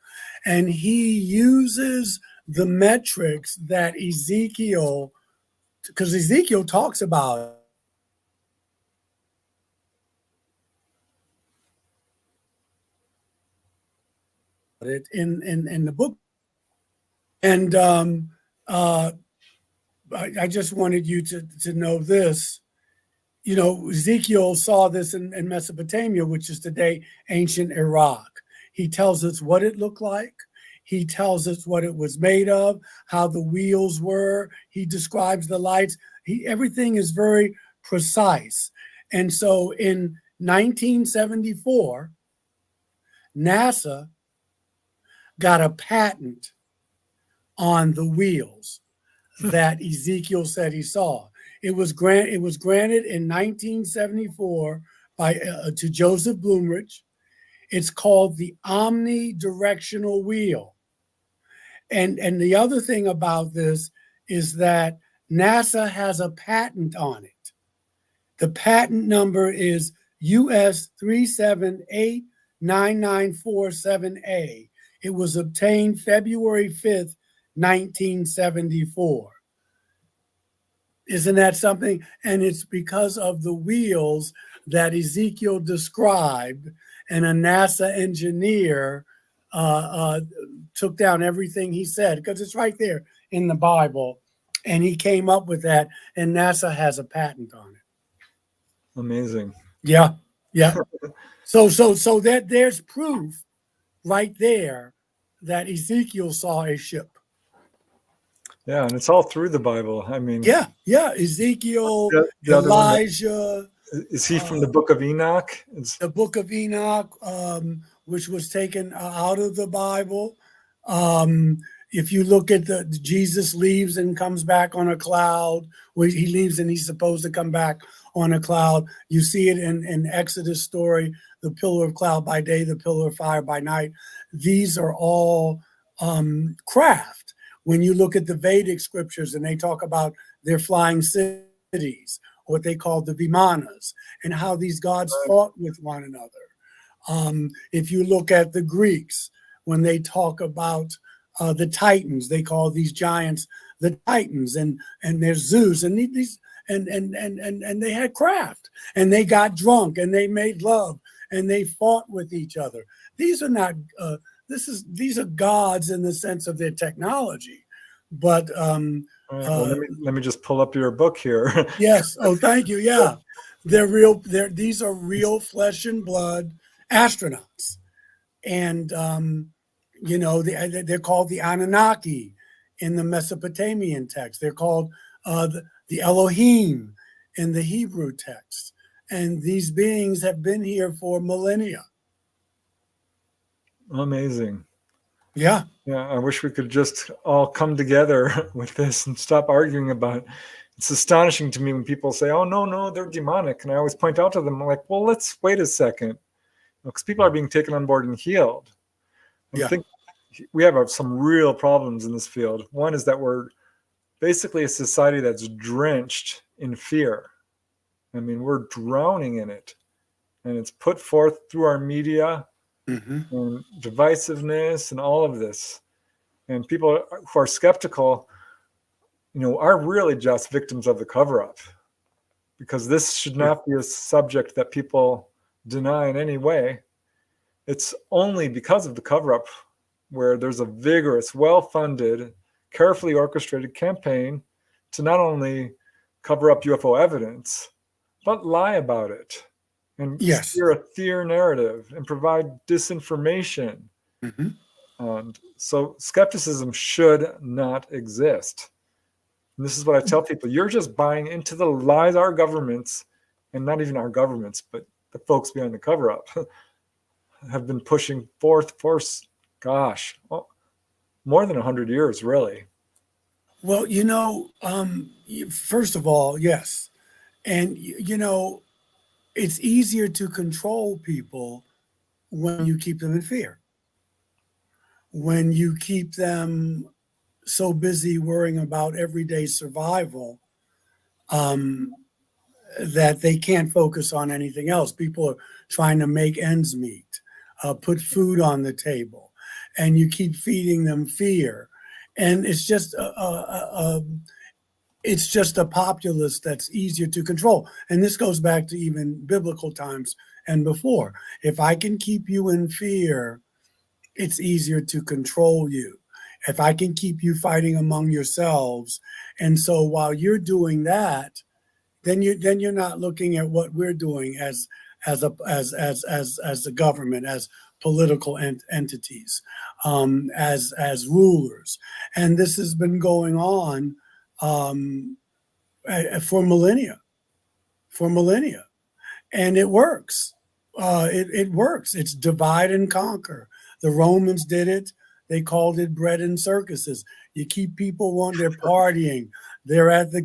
[SPEAKER 2] and he uses the metrics that Ezekiel, because Ezekiel talks about it in the book. And I just wanted you to know this. You know, Ezekiel saw this in Mesopotamia, which is today ancient Iraq. He tells us what it looked like. He tells us what it was made of, how the wheels were. He describes the lights. Everything is very precise. And so in 1974, NASA got a patent on the wheels that Ezekiel said he saw. It was granted in 1974 by to Joseph Blumrich. It's called the omnidirectional wheel. And the other thing about this is that NASA has a patent on it. The patent number is US 3789947A. It was obtained February 5th, 1974. Isn't that something? And it's because of the wheels that Ezekiel described, and a NASA engineer took down everything he said, because it's right there in the Bible, and he came up with that, and NASA has a patent on it.
[SPEAKER 1] Amazing.
[SPEAKER 2] Yeah, yeah. So that there's proof right there that Ezekiel saw a ship.
[SPEAKER 1] Yeah, and it's all through the Bible. I mean,
[SPEAKER 2] yeah. Ezekiel,
[SPEAKER 1] the other one
[SPEAKER 2] Elijah.
[SPEAKER 1] Is he from the Book of Enoch?
[SPEAKER 2] The Book of Enoch, which was taken out of the Bible. If you look at Jesus leaves and comes back on a cloud, where he leaves and he's supposed to come back on a cloud. You see it in Exodus story, the pillar of cloud by day, the pillar of fire by night. These are all craft. When you look at the Vedic scriptures and they talk about their flying cities, what they call the Vimanas, and how these gods fought with one another. If you look at the Greeks, when they talk about the Titans, they call these giants the Titans, and there's Zeus, and these and they had craft, and they got drunk, and they made love, and they fought with each other. These are not, these are gods in the sense of their technology. But
[SPEAKER 1] All right, well, let me just pull up your book here.
[SPEAKER 2] yes. Oh, thank you. Yeah. They're real. These are real flesh and blood astronauts. And, you know, they're called the Anunnaki in the Mesopotamian text. They're called the Elohim in the Hebrew text. And these beings have been here for millennia.
[SPEAKER 1] Amazing.
[SPEAKER 2] Yeah.
[SPEAKER 1] Yeah, I wish we could just all come together with this and stop arguing about it. It's astonishing to me when people say, oh, no, they're demonic. And I always point out to them, like, well, let's wait a second. Because people are being taken on board and healed. I think we have some real problems in this field. One is that we're basically a society that's drenched in fear. I mean, we're drowning in it. And it's put forth through our media and divisiveness and all of this. And people who are skeptical, you know, are really just victims of the cover-up. Because this should not be a subject that people deny in any way. It's only because of the cover-up where there's a vigorous, well-funded, carefully orchestrated campaign to not only cover up UFO evidence, but lie about it and steer a fear narrative and provide disinformation. And so skepticism should not exist. And this is what I tell people. You're just buying into the lies our governments, and not even our governments, but the folks behind the cover-up, have been pushing forth for, gosh, more than 100 years, really.
[SPEAKER 2] Well, you know, first of all, yes. And, you know, it's easier to control people when you keep them in fear. When you keep them so busy worrying about everyday survival that they can't focus on anything else. People are trying to make ends meet, put food on the table, and you keep feeding them fear. And it's just a populace that's easier to control. And this goes back to even biblical times and before. If I can keep you in fear, it's easier to control you. If I can keep you fighting among yourselves, and so while you're doing that, then you're not looking at what we're doing as a government, as political entities, as rulers, and this has been going on for millennia, and it works. It works. It's divide and conquer. The Romans did it. They called it bread and circuses. You keep people on, they're partying. They're at the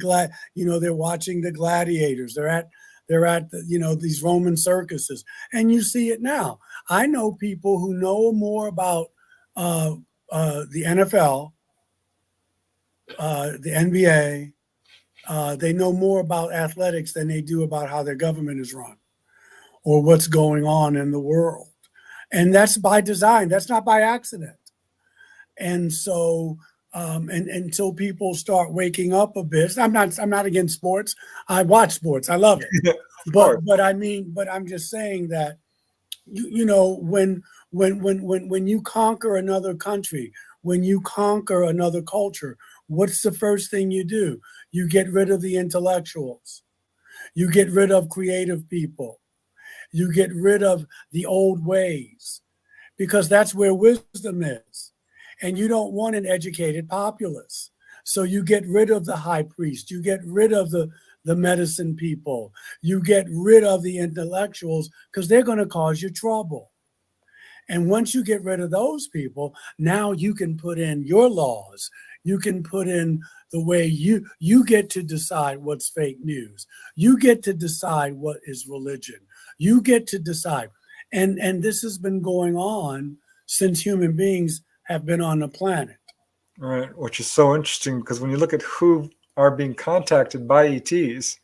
[SPEAKER 2] they're watching the gladiators. They're at the, these Roman circuses, and you see it now. I know people who know more about the NFL, the NBA. They know more about athletics than they do about how their government is run or what's going on in the world. And that's by design. That's not by accident. And so, until people start waking up a bit, I'm not against sports. I watch sports. I love it. But I'm just saying that, when you conquer another country, when you conquer another culture, what's the first thing you do? You get rid of the intellectuals. You get rid of creative people. You get rid of the old ways, because that's where wisdom is. And you don't want an educated populace. So you get rid of the high priest. You get rid of the medicine people. You get rid of the intellectuals, because they're going to cause you trouble. And once you get rid of those people, now you can put in your laws. You can put in the way you get to decide what's fake news. You get to decide what is religion. You get to decide. And this has been going on since human beings have been on the planet.
[SPEAKER 1] Right, which is so interesting, because when you look at who are being contacted by ETs,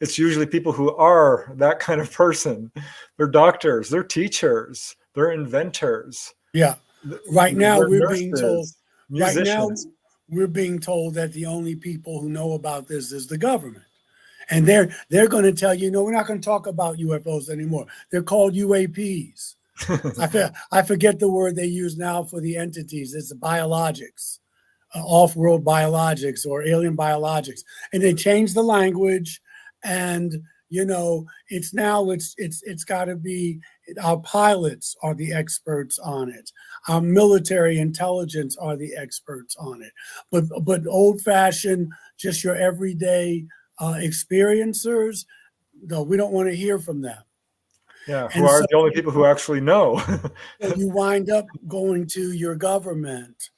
[SPEAKER 1] it's usually people who are that kind of person. They're doctors, they're teachers, they're inventors.
[SPEAKER 2] Yeah. Right now we're
[SPEAKER 1] nurses,
[SPEAKER 2] being told.
[SPEAKER 1] musicians.
[SPEAKER 2] Right now we're being told that the only people who know about this is the government. And they're going to tell you, no, we're not going to talk about UFOs anymore. They're called UAPs. I forget the word they use now for the entities. It's the biologics, off-world biologics or alien biologics, and they change the language. And it's got to be our pilots are the experts on it. Our military intelligence are the experts on it. But old-fashioned, just your everyday experiencers, no, we don't want to hear from them.
[SPEAKER 1] Yeah, who are the only people who actually know.
[SPEAKER 2] So you wind up going to your government.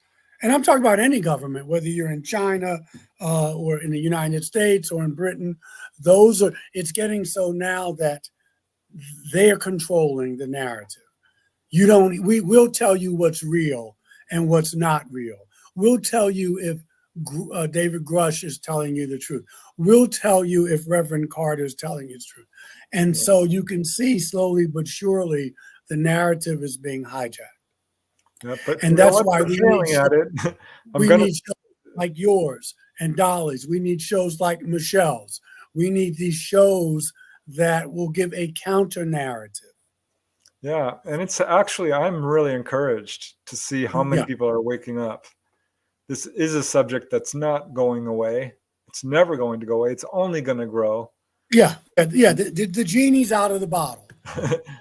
[SPEAKER 2] And I'm talking about any government, whether you're in China or in the United States or in Britain. It's getting so now that they're controlling the narrative. We'll tell you what's real and what's not real. We'll tell you if David Grush is telling you the truth. We'll tell you if Reverend Carter is telling you the truth. And so you can see slowly but surely the narrative is being hijacked.
[SPEAKER 1] Yeah, but
[SPEAKER 2] and that's why we need
[SPEAKER 1] at it.
[SPEAKER 2] need shows like yours and Dolly's. We need shows like Michelle's. We need these shows that will give a counter narrative.
[SPEAKER 1] Yeah, and it's actually, I'm really encouraged to see how many people are waking up. This is a subject that's not going away. It's never going to go away. It's only going to grow.
[SPEAKER 2] Yeah. The genie's out of the bottle.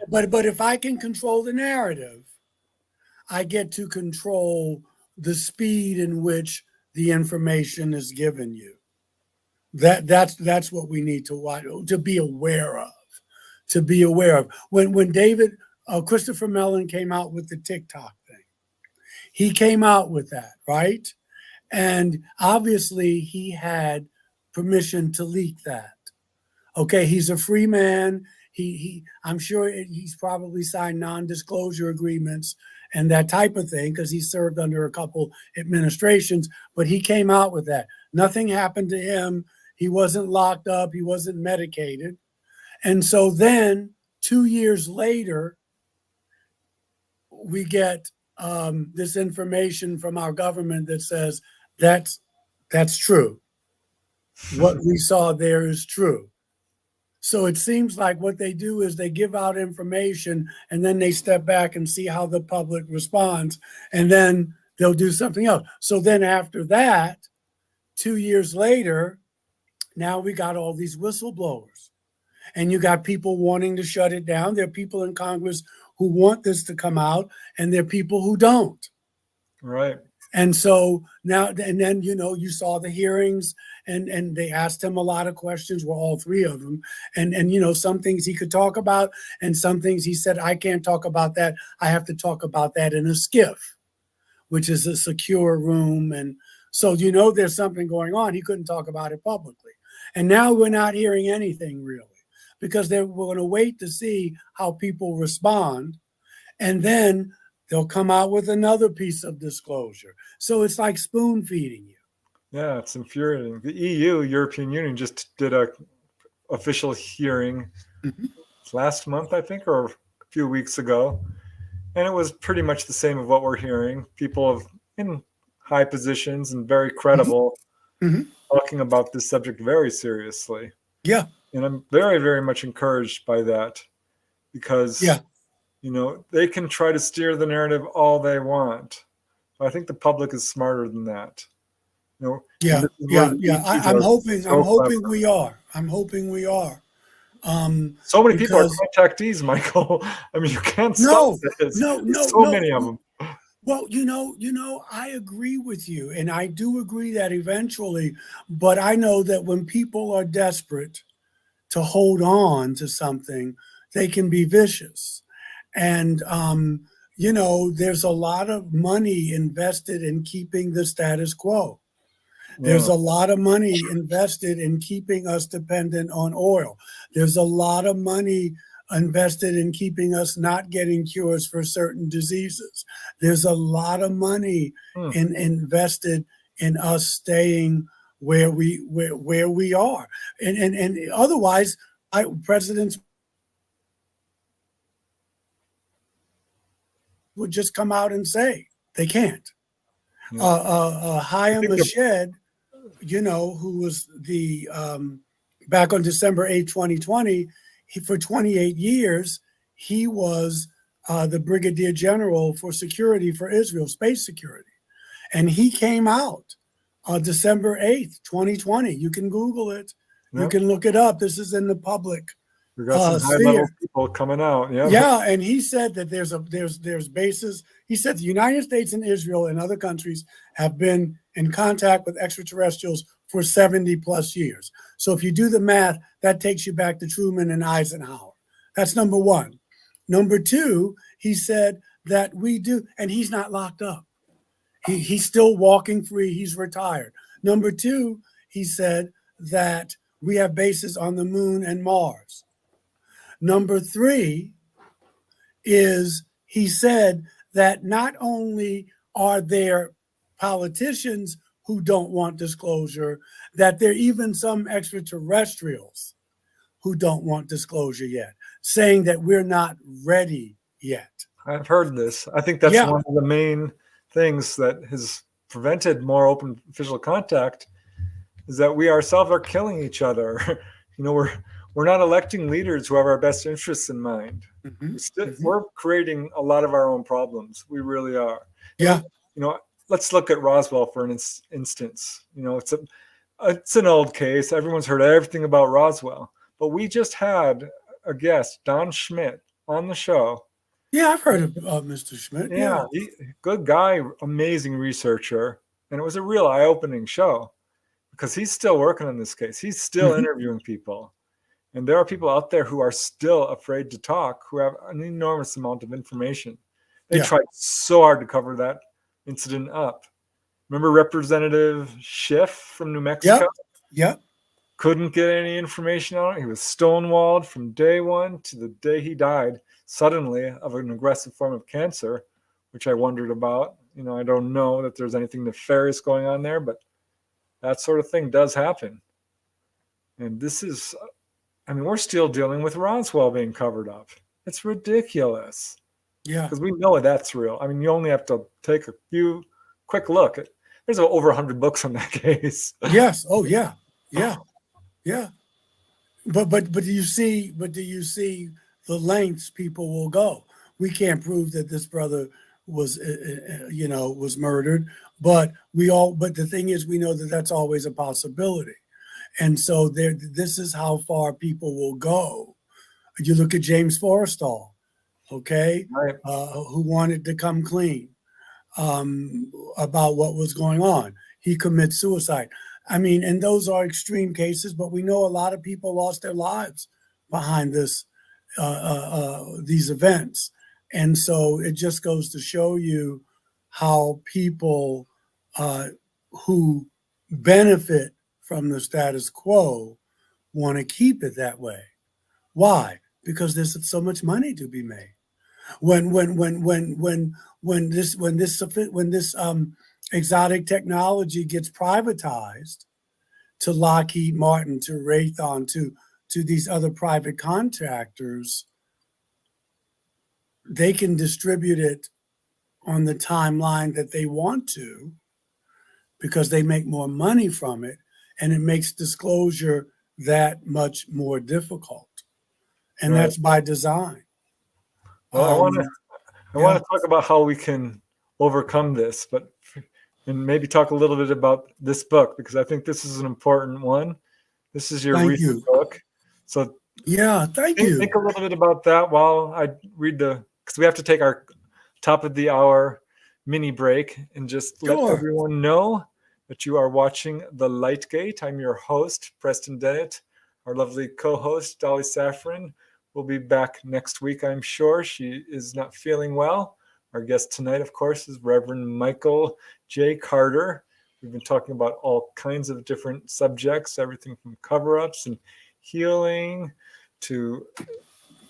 [SPEAKER 2] But if I can control the narrative, I get to control the speed in which the information is given you. That's what we need to be aware of. To be aware of. When David Christopher Mellon came out with the TikTok thing, he came out with that, right? And obviously he had permission to leak that. Okay, he's a free man. I'm sure he's probably signed non-disclosure agreements and that type of thing because he served under a couple administrations, but he came out with that. Nothing happened to him. He wasn't locked up. He wasn't medicated. And so then 2 years later, we get this information from our government that says that's true. What we saw there is true. So it seems like what they do is they give out information and then they step back and see how the public responds, and then they'll do something else. So then after that, 2 years later, now we got all these whistleblowers, and you got people wanting to shut it down. There are people in Congress who want this to come out, and there are people who don't.
[SPEAKER 1] Right.
[SPEAKER 2] And so now, and then, you saw the hearings and they asked him a lot of questions, well, all three of them. And some things he could talk about and some things he said, I can't talk about that. I have to talk about that in a SCIF, which is a secure room. And so, there's something going on. He couldn't talk about it publicly. And now we're not hearing anything really because we're going to wait to see how people respond. And then they'll come out with another piece of disclosure. So it's like spoon feeding you.
[SPEAKER 1] Yeah, it's infuriating. The EU, European Union, just did a official hearing last month, I think, or a few weeks ago. And it was pretty much the same of what we're hearing. People in high positions and very credible talking about this subject very seriously.
[SPEAKER 2] Yeah.
[SPEAKER 1] And I'm very, very much encouraged by that because they can try to steer the narrative all they want. But I think the public is smarter than that.
[SPEAKER 2] I'm hoping we are.
[SPEAKER 1] So many people are contactees, Michael. I mean, you can't stop this. So many of them.
[SPEAKER 2] Well, I agree with you, and I do agree that eventually, but I know that when people are desperate to hold on to something, they can be vicious. And, there's a lot of money invested in keeping the status quo. There's a lot of money invested in keeping us dependent on oil. There's a lot of money invested in keeping us not getting cures for certain diseases. There's a lot of money invested in us staying where we are. And otherwise, presidents would just come out and say they can't. Hayam Mashed, who was the back on December 8, 2020, for 28 years, he was the Brigadier General for security for Israel, space security. And he came out on December 8th, 2020. You can Google it. You can look it up. This is in the public
[SPEAKER 1] We got some high level people coming out. Yeah.
[SPEAKER 2] Yeah, and he said that there's bases. He said the United States and Israel and other countries have been in contact with extraterrestrials for 70 plus years. So if you do the math, that takes you back to Truman and Eisenhower. That's number one. Number two, he said that we do, and he's not locked up. He's still walking free. He's retired. Number two, he said that we have bases on the moon and Mars. Number three is he said that not only are there politicians who don't want disclosure, that there are even some extraterrestrials who don't want disclosure yet, saying that we're not ready yet.
[SPEAKER 1] I've heard this. I think that's one of the main things that has prevented more open official contact is that we ourselves are killing each other. We're not electing leaders who have our best interests in mind. We're creating a lot of our own problems. We really are.
[SPEAKER 2] Yeah.
[SPEAKER 1] Let's look at Roswell for an instance. It's an old case. Everyone's heard everything about Roswell, but we just had a guest, Don Schmidt, on the show.
[SPEAKER 2] Yeah, I've heard of Mr. Schmidt.
[SPEAKER 1] Yeah, good guy, amazing researcher, and it was a real eye-opening show because he's still working on this case. He's still interviewing people. And there are people out there who are still afraid to talk, who have an enormous amount of information. They tried so hard to cover that incident up. Remember Representative Schiff from New Mexico?
[SPEAKER 2] Yeah.
[SPEAKER 1] Couldn't get any information on it. He was stonewalled from day one to the day he died suddenly of an aggressive form of cancer, which I wondered about. I don't know that there's anything nefarious going on there, but that sort of thing does happen. And this is... we're still dealing with Roswell being covered up. It's ridiculous.
[SPEAKER 2] Yeah.
[SPEAKER 1] Because we know that's real. You only have to take a quick look. There's over 100 books on that case.
[SPEAKER 2] Yes. Oh, yeah. Yeah. Yeah. But do you see the lengths people will go? We can't prove that this brother was murdered, but the thing is, we know that that's always a possibility. And so this is how far people will go. You look at James Forrestal, okay,
[SPEAKER 1] right.
[SPEAKER 2] Who wanted to come clean about what was going on. He commits suicide. And those are extreme cases, but we know a lot of people lost their lives behind these events. And so it just goes to show you how people who benefit from the status quo want to keep it that way. Why? Because there's so much money to be made. When this exotic technology gets privatized to Lockheed Martin, to Raytheon, to these other private contractors, they can distribute it on the timeline that they want to because they make more money from it. And it makes disclosure that much more difficult. And that's by design.
[SPEAKER 1] Well, I want to talk about how we can overcome this, and maybe talk a little bit about this book, because I think this is an important one. This is your recent book. So
[SPEAKER 2] thank you.
[SPEAKER 1] Think a little bit about that while I read because we have to take our top of the hour mini break and just let everyone know that you are watching The Light Gate. I'm your host, Preston Dennett. Our lovely co-host, Dolly Safran, will be back next week, I'm sure. She is not feeling well. Our guest tonight, of course, is Reverend Michael J. Carter. We've been talking about all kinds of different subjects, everything from cover-ups and healing to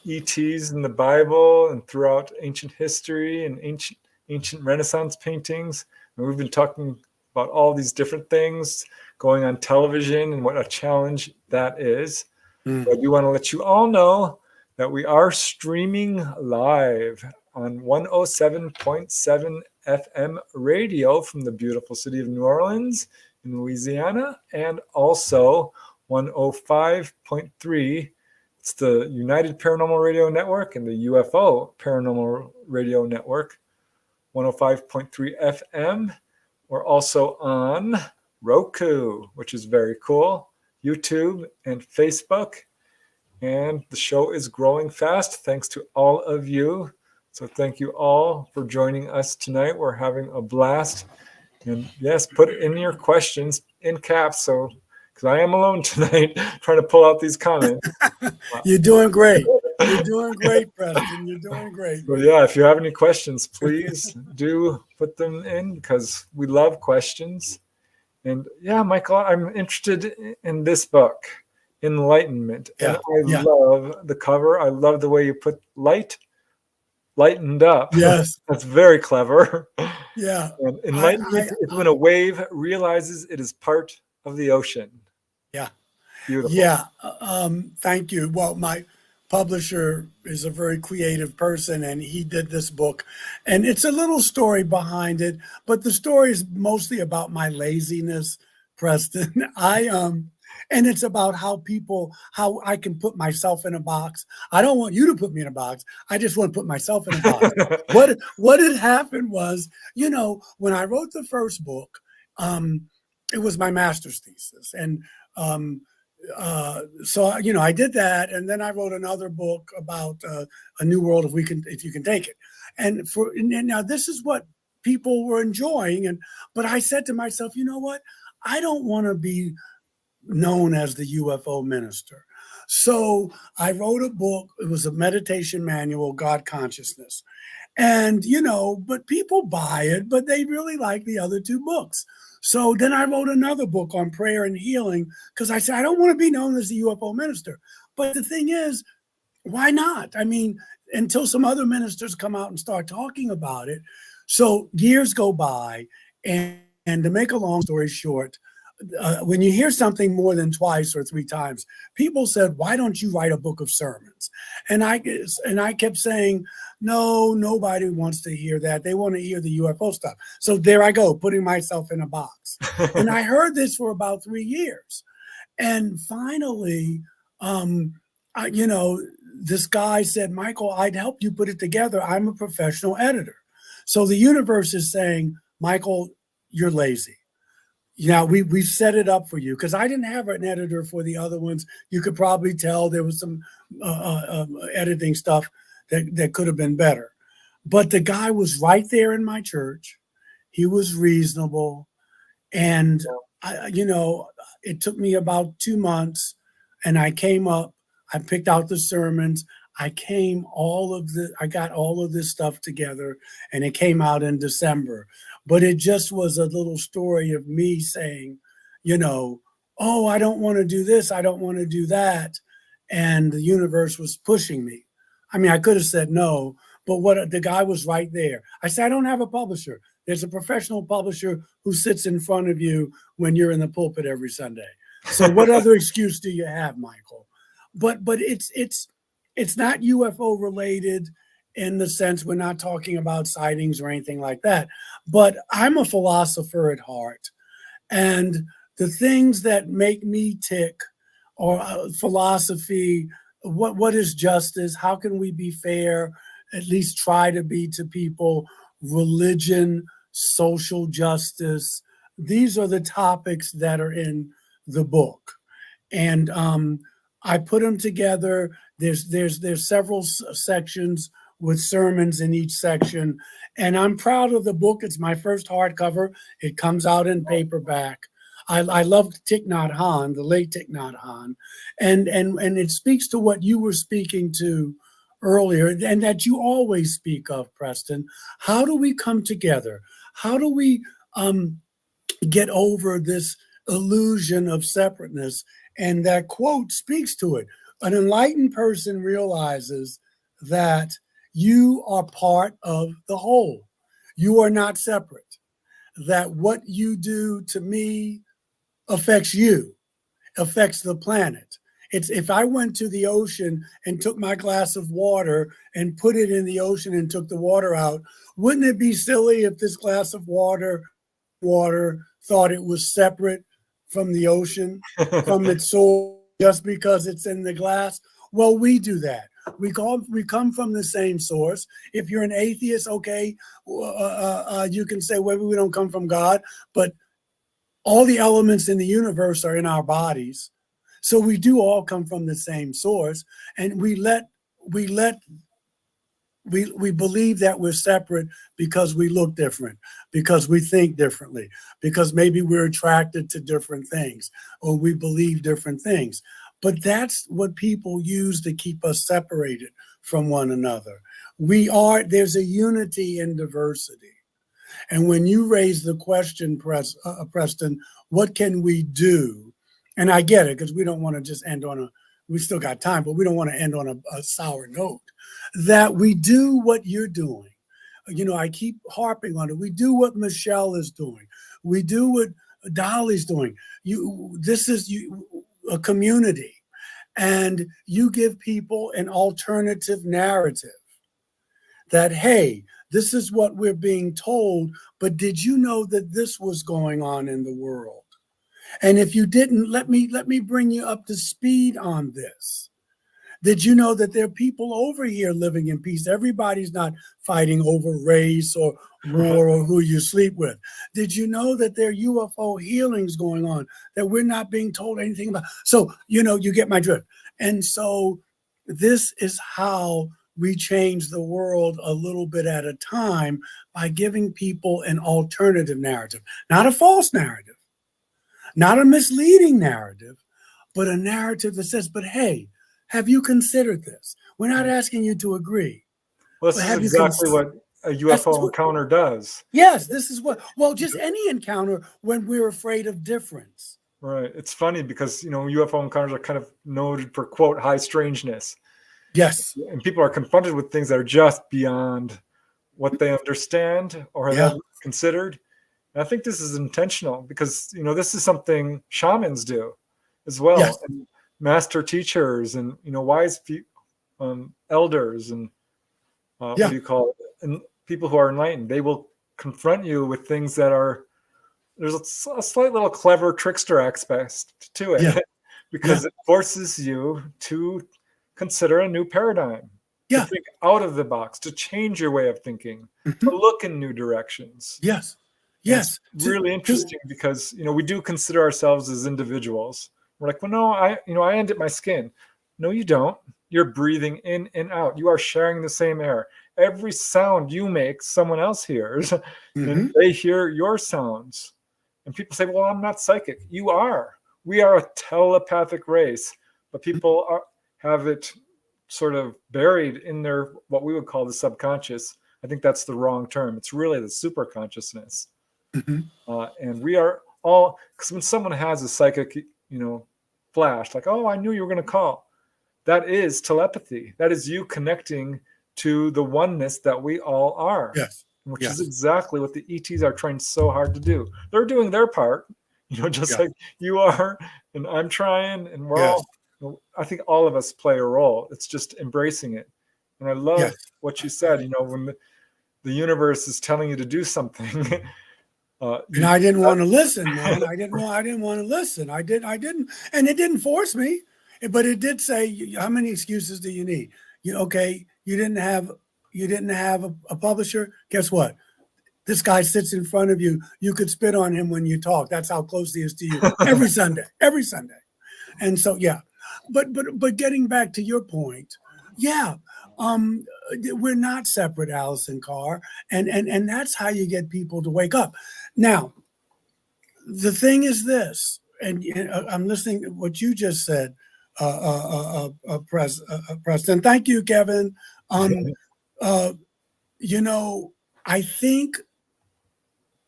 [SPEAKER 1] ETs in the Bible and throughout ancient history and ancient Renaissance paintings. And we've been talking about all these different things going on television and what a challenge that is. But I do want to let you all know that we are streaming live on 107.7 FM radio from the beautiful city of New Orleans in Louisiana, and also 105.3. It's the United Paranormal Radio Network and the UFO Paranormal Radio Network, 105.3 FM. We're also on Roku, which is very cool, YouTube and Facebook. And the show is growing fast thanks to all of you. So thank you all for joining us tonight. We're having a blast. And yes, put in your questions in caps. So, because I am alone tonight trying to pull out these comments.
[SPEAKER 2] You're doing great. You're doing great, Preston. You're doing great.
[SPEAKER 1] But yeah, if you have any questions, please do put them in because we love questions. And yeah, Michael, I'm interested in this book, Enlightenment. And I love the cover. I love the way you put lightened up.
[SPEAKER 2] Yes.
[SPEAKER 1] That's very clever.
[SPEAKER 2] Yeah.
[SPEAKER 1] And enlightenment is when a wave realizes it is part of the ocean.
[SPEAKER 2] Yeah.
[SPEAKER 1] Beautiful.
[SPEAKER 2] Yeah. Thank you. Well, my publisher is a very creative person, and he did this book. And it's a little story behind it, but the story is mostly about my laziness, Preston. And it's about how I can put myself in a box. I don't want you to put me in a box. I just want to put myself in a box. What had happened was, when I wrote the first book, it was my master's thesis. And so I did that, and then I wrote another book about a new world if you can take it. And now this is what people were enjoying, but I said to myself, you know what? I don't want to be known as the UFO minister. So I wrote a book. It was a meditation manual, God Consciousness. And, but people buy it, but they really like the other two books. So then I wrote another book on prayer and healing because I said, I don't want to be known as the UFO minister. But the thing is, why not? I mean, until some other ministers come out and start talking about it. So years go by, and to make a long story short, when you hear something more than twice or three times, people said, why don't you write a book of sermons? And I kept saying, no, nobody wants to hear that. They want to hear the UFO stuff. So there I go, putting myself in a box. And I heard this for about 3 years. And finally, this guy said, Michael, I'd help you put it together. I'm a professional editor. So the universe is saying, Michael, you're lazy. We've set it up for you because I didn't have an editor for the other ones. You could probably tell there was some editing stuff that could have been better. But the guy was right there in my church. He was reasonable. And, it took me about 2 months, and I came up. I picked out the sermons. I got all of this stuff together, and it came out in December. But it just was a little story of me saying, oh, I don't want to do this. I don't want to do that. And the universe was pushing me. I mean, I could have said no, but the guy was right there. I said, I don't have a publisher. There's a professional publisher who sits in front of you when you're in the pulpit every Sunday. So what other excuse do you have, Michael? But it's not UFO related in the sense we're not talking about sightings or anything like that. But I'm a philosopher at heart. And the things that make me tick are philosophy, what is justice? How can we be fair? At least try to be to people. Religion, social justice. These are the topics that are in the book. And I put them together. There's several sections with sermons in each section. And I'm proud of the book. It's my first hardcover. It comes out in paperback. I love Thich Nhat Hanh, the late Thich Nhat Hanh. And it speaks to what you were speaking to earlier and that you always speak of, Preston. How do we come together? How do we get over this illusion of separateness? And that quote speaks to it. An enlightened person realizes that you are part of the whole. You are not separate. That what you do to me affects you, affects the planet. It's if I went to the ocean and took my glass of water and put it in the ocean and took the water out, wouldn't it be silly if this glass of water thought it was separate from the ocean, from its source, just because it's in the glass? Well, we do that. We come from the same source. If you're an atheist, okay, you can say, well, we don't come from God, but all the elements in the universe are in our bodies. So we do all come from the same source, and we believe that we're separate because we look different, because we think differently, because maybe we're attracted to different things, or we believe different things. But that's what people use to keep us separated from one another. There's a unity in diversity. And when you raise the question, Preston, what can we do? And I get it, because we don't want to just end on we still got time, but we don't want to end on a sour note. That we do what you're doing. I keep harping on it. We do what Michelle is doing. We do what Dolly's doing. This is a community, and you give people an alternative narrative that, hey, this is what we're being told, but did you know that this was going on in the world? And if you didn't, let me bring you up to speed on this. Did you know that there are people over here living in peace? Everybody's not fighting over race or war or who you sleep with. Did you know that there are UFO healings going on that we're not being told anything about? So, you get my drift. And so this is how we change the world a little bit at a time, by giving people an alternative narrative, not a false narrative, not a misleading narrative, but a narrative that says, but hey, have you considered this? We're not asking you to agree.
[SPEAKER 1] Well, this is exactly what a UFO encounter does.
[SPEAKER 2] Yes, this is just any encounter when we're afraid of difference.
[SPEAKER 1] Right. It's funny because, UFO encounters are kind of noted for, quote, high strangeness.
[SPEAKER 2] Yes.
[SPEAKER 1] And people are confronted with things that are just beyond what they understand or have considered. And I think this is intentional because, this is something shamans do as well.
[SPEAKER 2] Yes.
[SPEAKER 1] And master teachers and, wise elders and what do you call it? And people who are enlightened, they will confront you with things that there's a slight little clever trickster aspect to it because it forces you to consider a new paradigm, to think out of the box, to change your way of thinking, to look in new directions.
[SPEAKER 2] Yes.
[SPEAKER 1] It's really interesting because, we do consider ourselves as individuals. We're like, well, no, I ended my skin. No, you don't. You're breathing in and out. You are sharing the same air. Every sound you make, someone else hears, and they hear your sounds. And people say, well, I'm not psychic. You are. We are a telepathic race, but people have it sort of buried in their, what we would call the subconscious. I think that's the wrong term. It's really the super consciousness. And we are all, because when someone has a psychic, flash, like, oh, I knew you were going to call. That is telepathy. That is you connecting to the oneness that we all are.
[SPEAKER 2] Yes.
[SPEAKER 1] Which is exactly what the ETs are trying so hard to do. They're doing their part, just like you are, and I'm trying, and we're all, I think all of us play a role. It's just embracing it. And I love what you said, when the universe is telling you to do something.
[SPEAKER 2] And I didn't want to listen, man. I didn't want to listen. I didn't, and it didn't force me, but it did say, how many excuses do you need? You didn't have a publisher. Guess what? This guy sits in front of you. You could spit on him when you talk. That's how close he is to you every Sunday. And so, but getting back to your point, we're not separate, Allison Carr, and that's how you get people to wake up. Now, the thing is this, and I'm listening to what you just said, Preston. Thank you, Kevin. I think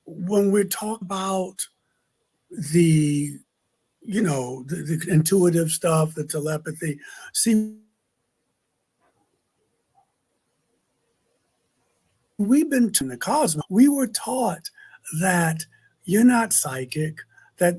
[SPEAKER 2] when we talk about the intuitive stuff, the telepathy, see, we've been to the cosmos. We were taught that you're not psychic, that,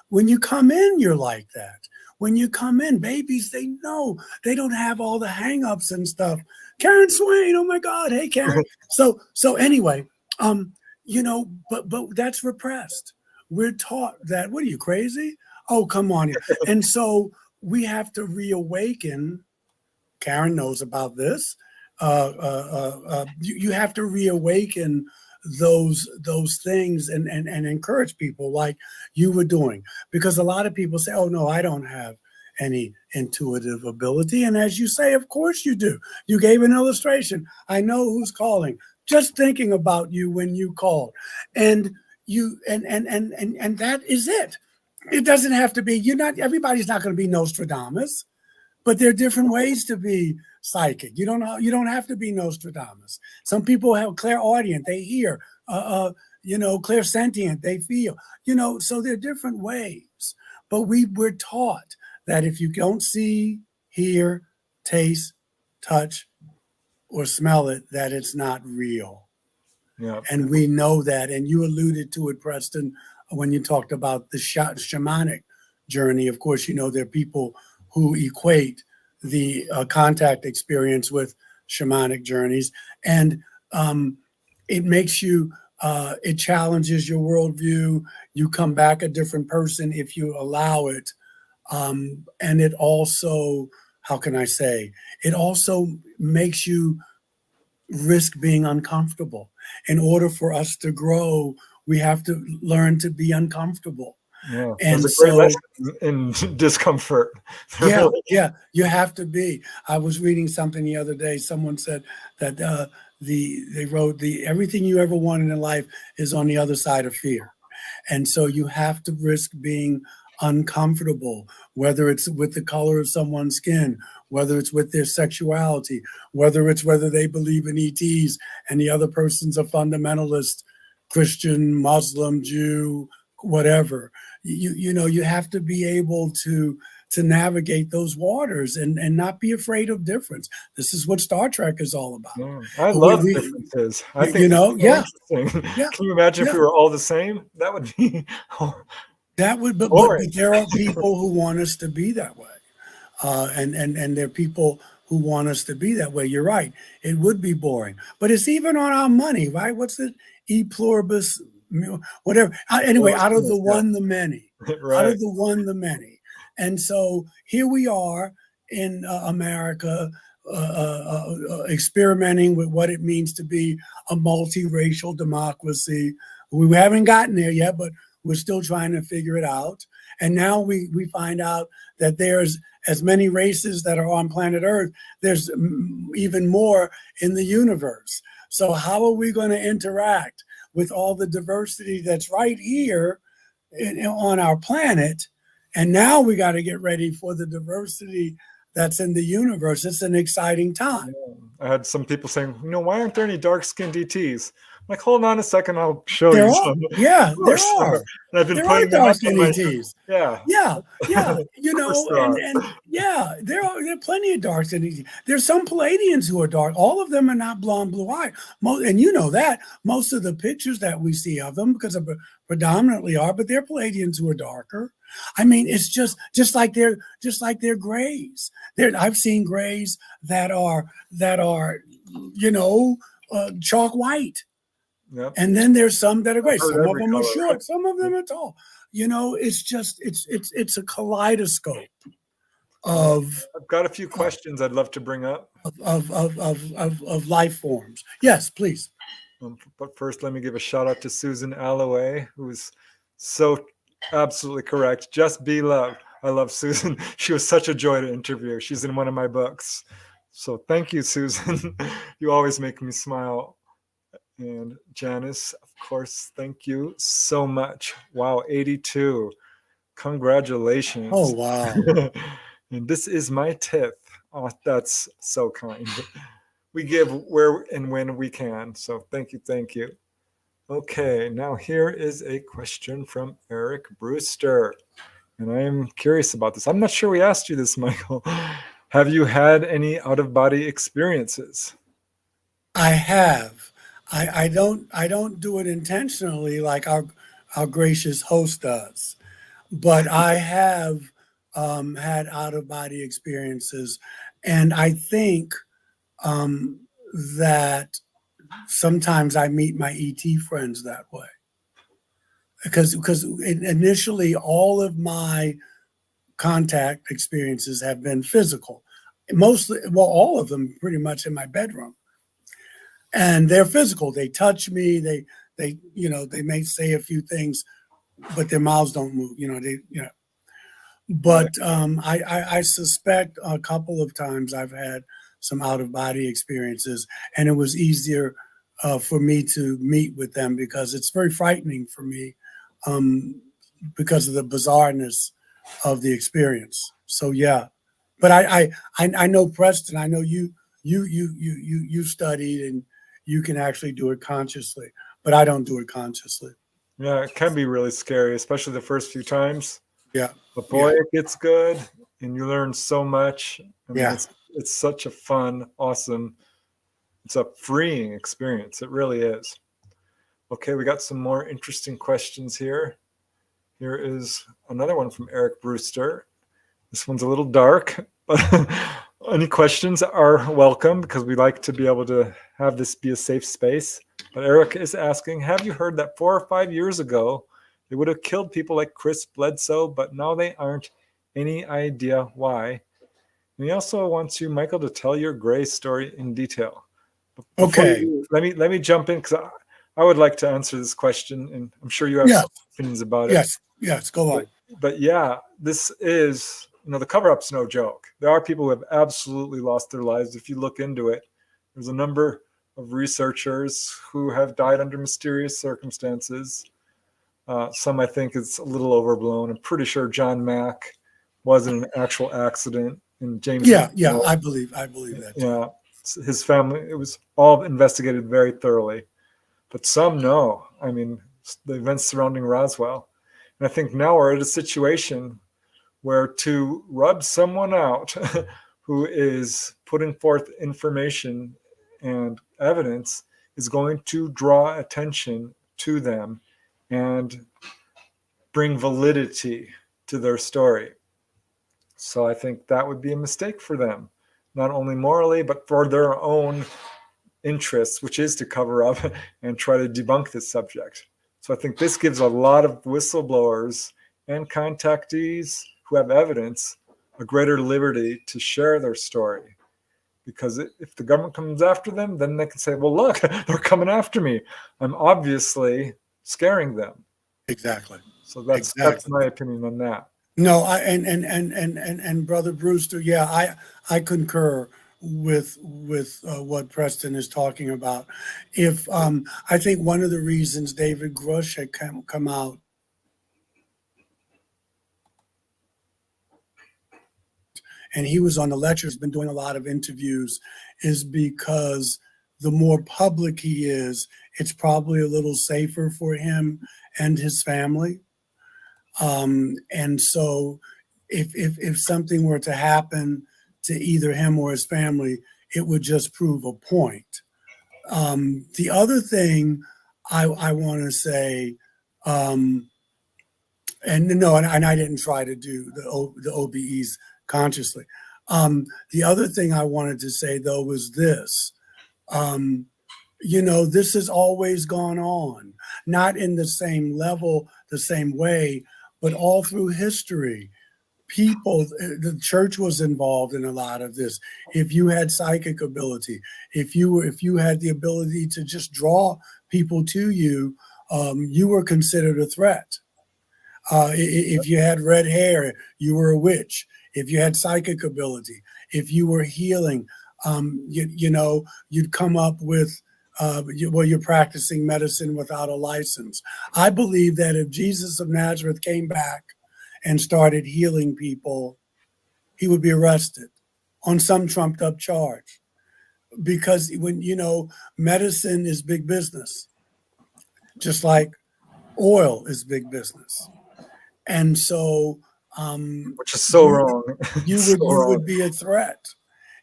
[SPEAKER 2] when you come in, you're like that. When you come in, babies, they know they don't have all the hangups and stuff. Karen Swain, oh my God, hey Karen. So anyway, but that's repressed. we're taught that, what are you, crazy? Oh, come on. And so we have to reawaken. Karen knows about this. You have to reawaken those things and encourage people like you were doing, because a lot of people say, oh no, I don't have any intuitive ability. And as you say, of course you do. You gave an illustration. I know who's calling, just thinking about you when you called. And you and that is it. It doesn't have to be, everybody's not going to be Nostradamus, but there are different ways to be psychic. You don't have to be Nostradamus. Some people have clairaudient, they hear, clairsentient, they feel, so there are different ways. But we're taught that if you don't see, hear, taste, touch, or smell it, that it's not real.
[SPEAKER 1] Yeah.
[SPEAKER 2] And we know that. And you alluded to it, Preston, when you talked about the shamanic journey. Of course, there are people who equate the contact experience with shamanic journeys. And it makes you, it challenges your worldview. You come back a different person if you allow it. And it also, how can I say, it also makes you risk being uncomfortable. In order for us to grow, we have to learn to be uncomfortable.
[SPEAKER 1] Yeah,
[SPEAKER 2] and
[SPEAKER 1] that's a great
[SPEAKER 2] so
[SPEAKER 1] lesson in discomfort.
[SPEAKER 2] yeah, yeah, you have to be. I was reading something the other day. Someone said that they wrote everything you ever wanted in life is on the other side of fear. And so you have to risk being uncomfortable, whether it's with the color of someone's skin, whether it's with their sexuality, whether they believe in ETs and the other person's a fundamentalist, Christian, Muslim, Jew, whatever. You have to be able to navigate those waters and not be afraid of difference. This is what Star Trek is all about.
[SPEAKER 1] Yeah, I love differences. I think it's so interesting.
[SPEAKER 2] Yeah.
[SPEAKER 1] Can you imagine if we were all the same? That would be
[SPEAKER 2] that would, but there are people who want us to be that way, and there are people who want us to be that way. You're right. It would be boring, but it's even on our money, right? What's it? E pluribus, whatever. Anyway, out of the one, the many.
[SPEAKER 1] Right.
[SPEAKER 2] Out of the one, the many. And so here we are in America, experimenting with what it means to be a multiracial democracy. We haven't gotten there yet, but we're still trying to figure it out. And now we find out that there's as many races that are on planet Earth. There's even more in the universe. So how are we going to interact with all the diversity that's right here on our planet? And now we got to get ready for the diversity that's in the universe. It's an exciting time.
[SPEAKER 1] Yeah. I had some people saying, why aren't there any dark-skinned ETs? I'm like, hold on a second, I'll show you some.
[SPEAKER 2] Yeah, there are.
[SPEAKER 1] And I've been
[SPEAKER 2] there
[SPEAKER 1] putting
[SPEAKER 2] are
[SPEAKER 1] them up
[SPEAKER 2] dark-skinned ETs.
[SPEAKER 1] Yeah.
[SPEAKER 2] Yeah. And yeah, there are plenty of dark-skinned ETs. There's some Palladians who are dark. All of them are not blonde, blue-eyed. And you know that. Most of the pictures that we see of them, because of predominantly are, but they're Palladians who are darker. I mean, it's just like they're grays. I've seen grays that are chalk white.
[SPEAKER 1] Yep.
[SPEAKER 2] And then there's some that are gray. Some of them
[SPEAKER 1] color.
[SPEAKER 2] are short, some of them are tall. It's a kaleidoscope of.
[SPEAKER 1] I've got a few questions I'd love to bring up
[SPEAKER 2] of life forms. Yes, please.
[SPEAKER 1] But first, let me give a shout out to Susan Alloway, who's so absolutely correct. Just be love. I love Susan. She was such a joy to interview. She's in one of my books. So thank you, Susan. You always make me smile. And Janice, of course, thank you so much. Wow, 82. Congratulations.
[SPEAKER 2] Oh, wow.
[SPEAKER 1] And this is my tip. Oh, that's so kind. We give where and when we can. So thank you, thank you. Okay, now here is a question from Eric Brewster. And I am curious about this. I'm not sure we asked you this, Michael. Have you had any out-of-body experiences?
[SPEAKER 2] I have. I don't do it intentionally like our gracious host does, but I have had out-of-body experiences, and I think that sometimes I meet my ET friends that way. because initially all of my contact experiences have been physical, mostly, well, all of them pretty much in my bedroom, and they're physical. They touch me. They they may say a few things, but their mouths don't move.
[SPEAKER 1] Right.
[SPEAKER 2] But I suspect a couple of times I've had some out of body experiences, and it was easier for me to meet with them because it's very frightening for me because of the bizarreness of the experience. So yeah, but I know Preston. I know you studied and you can actually do it consciously, but I don't do it consciously.
[SPEAKER 1] Yeah, it can be really scary, especially the first few times.
[SPEAKER 2] Yeah,
[SPEAKER 1] But boy,
[SPEAKER 2] yeah,
[SPEAKER 1] it gets good, and you learn so much. I mean,
[SPEAKER 2] yeah.
[SPEAKER 1] it's such a fun, awesome, it's a freeing experience. It really is. Okay, we got some more interesting questions here. Here is another one from Eric Brewster. This one's a little dark, but any questions are welcome because we like to be able to have this be a safe space. But Eric is asking, have you heard that 4 or 5 years ago, they would have killed people like Chris Bledsoe, but now they aren't? Any idea why? And he also wants you, Michael, to tell your Gray story in detail.
[SPEAKER 2] Okay.
[SPEAKER 1] Let me jump in because I would like to answer this question, and I'm sure you have
[SPEAKER 2] Yes,
[SPEAKER 1] some opinions about it.
[SPEAKER 2] yes. Go on.
[SPEAKER 1] But yeah, this is, the cover up's no joke. There are people who have absolutely lost their lives. If you look into it, there's a number of researchers who have died under mysterious circumstances. Some I think it's a little overblown. I'm pretty sure John Mack wasn't an actual accident, and James.
[SPEAKER 2] Yeah, I believe that too.
[SPEAKER 1] Yeah, his family. It was all investigated very thoroughly, but some no. I mean, the events surrounding Roswell, and I think now we're at a situation where to rub someone out who is putting forth information and evidence is going to draw attention to them and bring validity to their story. So I think that would be a mistake for them, not only morally, but for their own interests, which is to cover up and try to debunk this subject. So I think this gives a lot of whistleblowers and contactees who have evidence a greater liberty to share their story. Because if the government comes after them, then they can say, well, look, they're coming after me. I'm obviously scaring them.
[SPEAKER 2] Exactly.
[SPEAKER 1] So that's my opinion on that.
[SPEAKER 2] No, and Brother Brewster, yeah, I concur with what Preston is talking about. If I think one of the reasons David Grush had come out and he was on the lectures, been doing a lot of interviews, is because the more public he is, it's probably a little safer for him and his family. And so if something were to happen to either him or his family, it would just prove a point. The other thing I want to say, and I didn't try to do the OBEs consciously. The other thing I wanted to say though was this. This has always gone on, not in the same level, the same way, but all through history. The church was involved in a lot of this. If you had psychic ability, if you had the ability to just draw people to you, you were considered a threat. If you had red hair, you were a witch. If you had psychic ability, if you were healing, you'd come up with, you're practicing medicine without a license. I believe that if Jesus of Nazareth came back and started healing people, he would be arrested on some trumped up charge. Because when, medicine is big business, just like oil is big business. And so,
[SPEAKER 1] which is so wrong.
[SPEAKER 2] You would be a threat.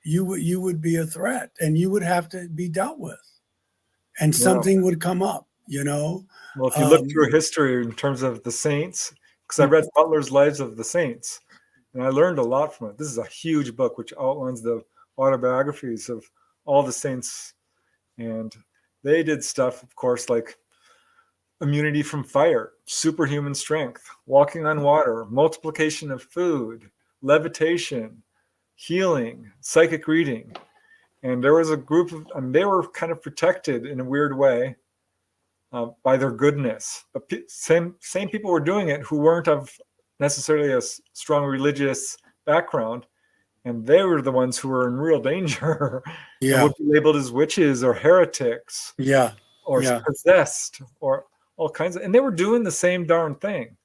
[SPEAKER 2] You would be a threat, and you would have to be dealt with, and something would come up.
[SPEAKER 1] Well, if you look through history in terms of the saints, because I read Butler's Lives of the Saints, and I learned a lot from it. This is a huge book which outlines the autobiographies of all the saints, and they did stuff, of course, like immunity from fire, superhuman strength, walking on water, multiplication of food, levitation, healing, psychic reading. And there was a group of, they were kind of protected in a weird way by their goodness. But same people were doing it who weren't of necessarily a strong religious background. And they were the ones who were in real danger and would be labeled as witches or heretics or possessed or all kinds of, and they were doing the same darn thing.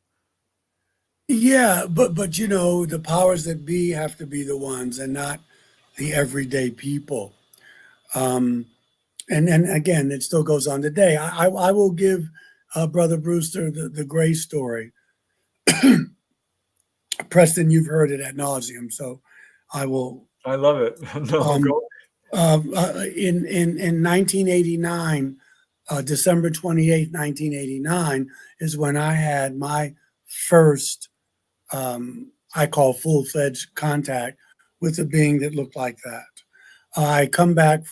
[SPEAKER 2] Yeah, but you know, the powers that be have to be the ones and not the everyday people. And again, it still goes on today. I will give Brother Brewster the gray story. Preston, you've heard it ad nauseum, so I will.
[SPEAKER 1] I love it.
[SPEAKER 2] In 1989, December 28th, 1989, is when I had my first, I call full-fledged contact with a being that looked like that. I come back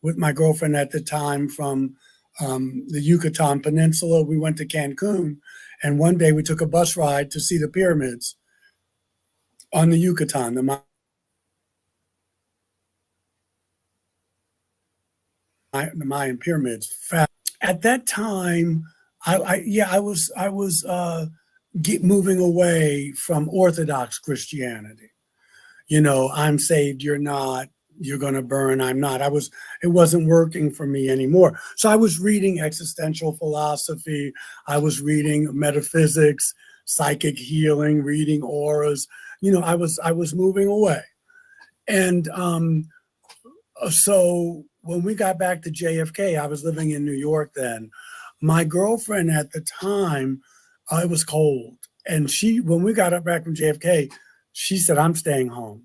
[SPEAKER 2] with my girlfriend at the time from the Yucatan Peninsula. We went to Cancun, and one day we took a bus ride to see the pyramids on the Yucatan, the Mayan pyramids. At that time, I was moving away from Orthodox Christianity. You know, I'm saved, you're not. You're going to burn, I'm not. It wasn't working for me anymore. So I was reading existential philosophy. I was reading metaphysics, psychic healing, reading auras. You know, I was moving away. And so when we got back to JFK, I was living in New York then. My girlfriend at the time, it was cold. And when we got back from JFK, she said, I'm staying home.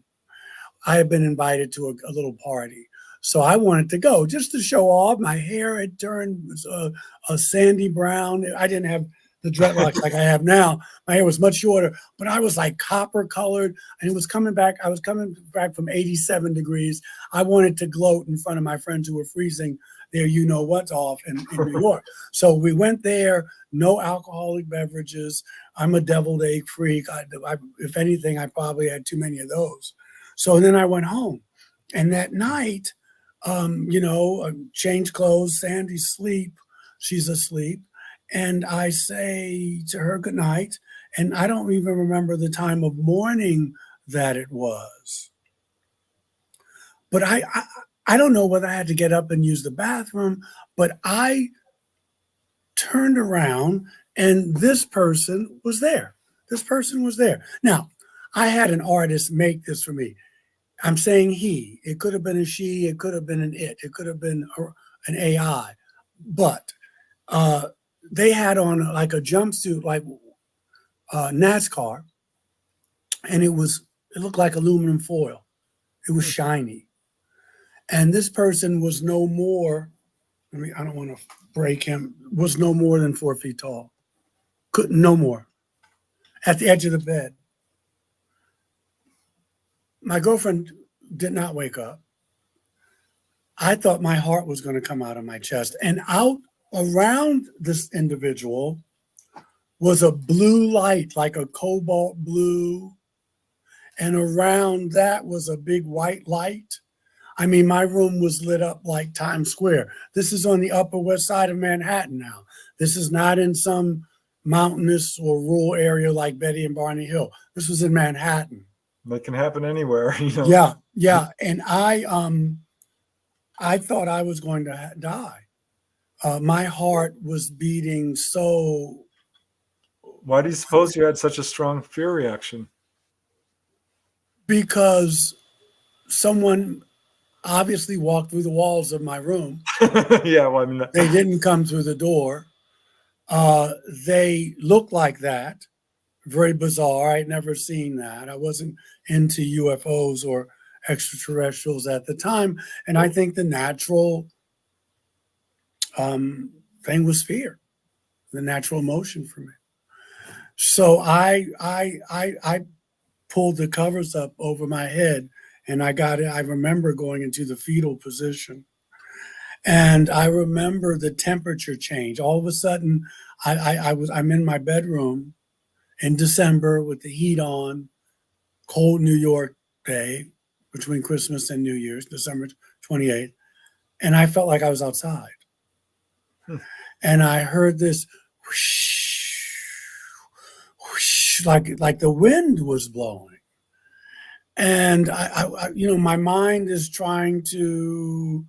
[SPEAKER 2] I had been invited to a little party. So I wanted to go just to show off. My hair had turned a sandy brown. I didn't have the dreadlocks like I have now. My hair was much shorter, but I was like copper colored, and it was coming back. I was coming back from 87 degrees. I wanted to gloat in front of my friends who were freezing their you-know-what's off in New York. So we went there, no alcoholic beverages. I'm a deviled egg freak. If anything, I probably had too many of those. So then I went home, and that night, changed clothes, Sandy's asleep, she's asleep, and I say to her good night, and I don't even remember the time of morning that it was. But I don't know whether I had to get up and use the bathroom, but I turned around, and this person was there. This person was there. Now, I had an artist make this for me. I'm saying he. It could have been a she. It could have been an it. It could have been an AI. But they had on like a jumpsuit, like NASCAR, and it looked like aluminum foil. It was shiny. And this person was no more, I don't want to break him, was no more than 4 feet tall. No more. At the edge of the bed. My girlfriend did not wake up. I thought my heart was going to come out of my chest. And out around this individual was a blue light, like a cobalt blue. And around that was a big white light. I mean, my room was lit up like Times Square. This is on the Upper West Side of Manhattan now. This is not in some mountainous or rural area like Betty and Barney Hill. This was in Manhattan.
[SPEAKER 1] That can happen anywhere, you know.
[SPEAKER 2] Yeah. And I thought I was going to die. My heart was beating so.
[SPEAKER 1] Why do you suppose you had such a strong fear reaction?
[SPEAKER 2] Because someone obviously walked through the walls of my room.
[SPEAKER 1] Yeah, well, I mean,
[SPEAKER 2] they didn't come through the door. They looked like that. Very bizarre. I'd never seen that. I wasn't into UFOs or extraterrestrials at the time. And I think the natural thing was fear, the natural emotion for me. So I pulled the covers up over my head, and I remember going into the fetal position. And I remember the temperature change. All of a sudden, I'm in my bedroom in December with the heat on, cold New York day between Christmas and New Year's, December 28th, and I felt like I was outside.
[SPEAKER 1] Hmm.
[SPEAKER 2] And I heard this whoosh, whoosh, like the wind was blowing. And my mind is trying to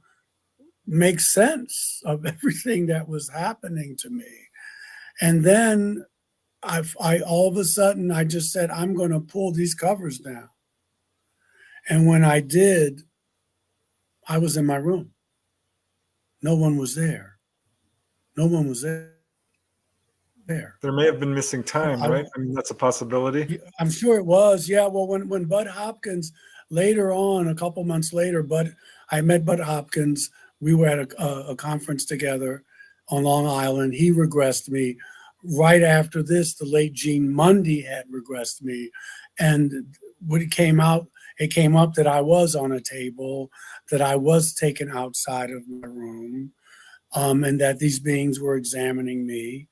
[SPEAKER 2] make sense of everything that was happening to me. And then I all of a sudden I just said, I'm going to pull these covers down. And when I did, I was in my room. No one was there. No one was there.
[SPEAKER 1] There may have been missing time,
[SPEAKER 2] I,
[SPEAKER 1] right? I mean, that's a possibility.
[SPEAKER 2] I'm sure it was. Yeah. Well, when Bud Hopkins later on, a couple months later, I met Bud Hopkins. We were at a conference together on Long Island. He regressed me. Right after this, the late Gene Mundy had regressed me. And when it came up that I was on a table, that I was taken outside of my room, and that these beings were examining me.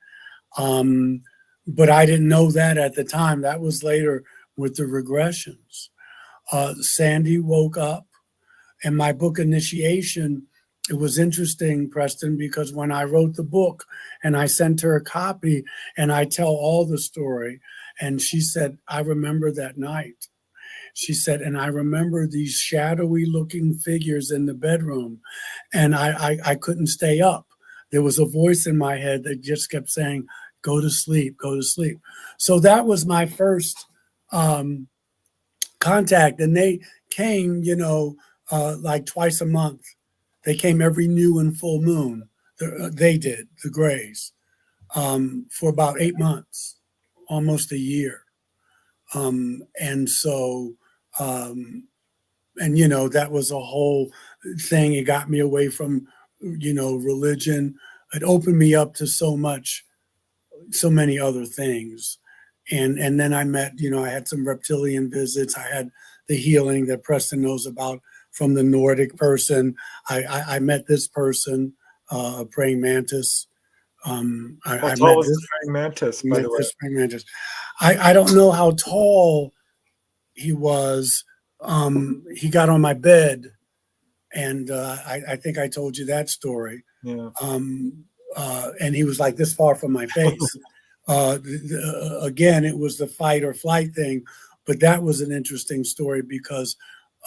[SPEAKER 2] But I didn't know that at the time. That was later with the regressions. Sandy woke up, and my book Initiation, it was interesting, Preston, because when I wrote the book and I sent her a copy and I tell all the story, and she said, I remember that night. She said, and I remember these shadowy looking figures in the bedroom, and I couldn't stay up. There was a voice in my head that just kept saying, go to sleep, go to sleep. So that was my first contact. And they came, like twice a month. They came every new and full moon. They did, the Grays, for about 8 months, almost a year. And so, that was a whole thing. It got me away from, religion. It opened me up to so many other things. And then I met, I had some reptilian visits. I had the healing that Preston knows about from the Nordic person. I met this person, a praying mantis.
[SPEAKER 1] How tall was the praying mantis, by the way?
[SPEAKER 2] This praying mantis. I don't know how tall he was. He got on my bed, and I think I told you that story.
[SPEAKER 1] Yeah.
[SPEAKER 2] And he was like this far from my face. Again, it was the fight or flight thing, but that was an interesting story because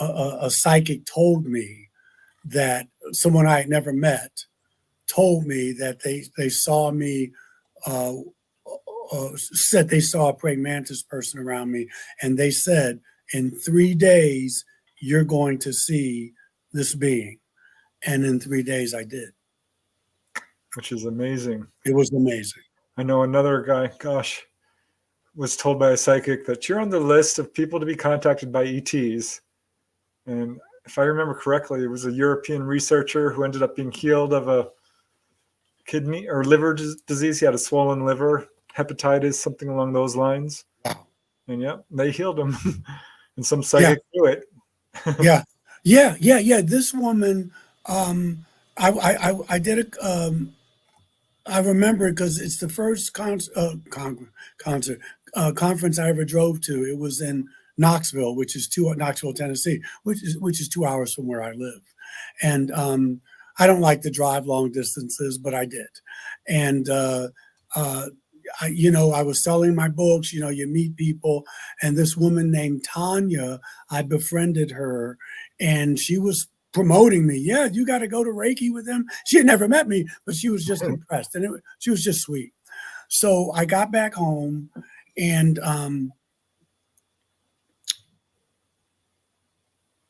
[SPEAKER 2] a psychic told me that someone I had never met told me that they saw me, said they saw a praying mantis person around me, and they said, in 3 days, you're going to see this being. And in 3 days, I did.
[SPEAKER 1] Which is amazing.
[SPEAKER 2] It was amazing.
[SPEAKER 1] I know another guy, was told by a psychic that you're on the list of people to be contacted by ETs. And if I remember correctly, it was a European researcher who ended up being healed of a kidney or liver disease. He had a swollen liver, hepatitis, something along those lines.
[SPEAKER 2] Wow.
[SPEAKER 1] And yeah, they healed him. And some psychic knew it.
[SPEAKER 2] Yeah. This woman, I did a, I remember because it's the first conference I ever drove to. It was in Knoxville, Knoxville, Tennessee, which is 2 hours from where I live. And I don't like to drive long distances, but I did. And I was selling my books. You meet people, and this woman named Tanya, I befriended her, and she was promoting me. Yeah, you got to go to Reiki with him. She had never met me, but she was just impressed, and she was just sweet. So I got back home, and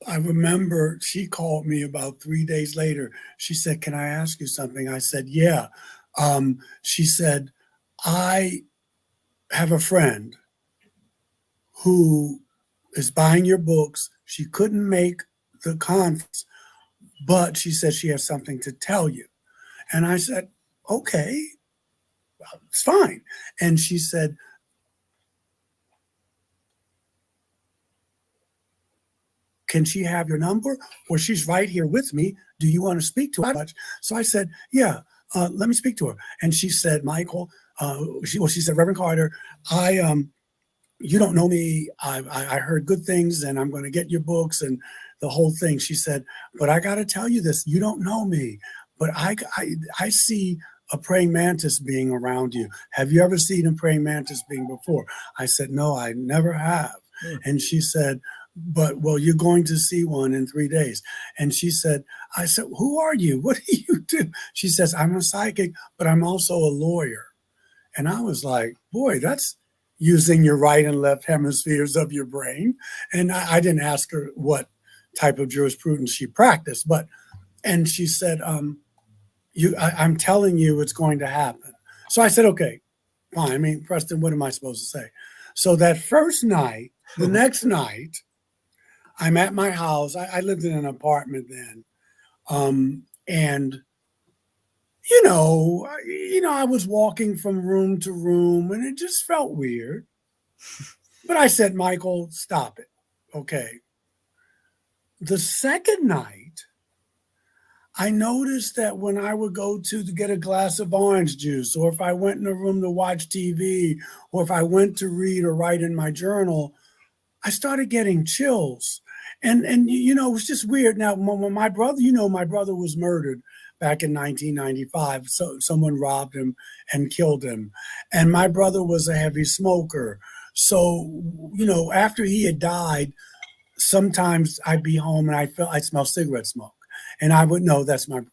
[SPEAKER 2] I remember she called me about 3 days later. She said, "Can I ask you something?" I said, "Yeah." She said, "I have a friend who is buying your books. She couldn't make the conference, but she said she has something to tell you." And I said, "Okay, it's fine." And she said, can she have your number? Or she's right here with me. Do you want to speak to her? So I said, yeah, let me speak to her. And she said, Michael, she said, Reverend Carter, you don't know me. I heard good things, and I'm going to get your books and the whole thing. She said, but I got to tell you this. You don't know me, but I see a praying mantis being around you. Have you ever seen a praying mantis being before? I said, no, I never have. And she said, but, well, you're going to see one in 3 days. And she said, I said, who are you? What do you do? She says, I'm a psychic, but I'm also a lawyer. And I was like, boy, that's using your right and left hemispheres of your brain. And I didn't ask her what type of jurisprudence she practiced, and she said, I'm telling you it's going to happen. So I said, okay, fine. I mean, Preston, what am I supposed to say? So that first night, the next night, I'm at my house. I lived in an apartment then. And I was walking from room to room, and it just felt weird. But I said, Michael, stop it. Okay. The second night, I noticed that when I would go to get a glass of orange juice, or if I went in a room to watch TV, or if I went to read or write in my journal, I started getting chills. And it was just weird. Now, when my brother, my brother was murdered back in 1995. So someone robbed him and killed him. And my brother was a heavy smoker. So, after he had died, sometimes I'd be home and I smell cigarette smoke. And I would know that's my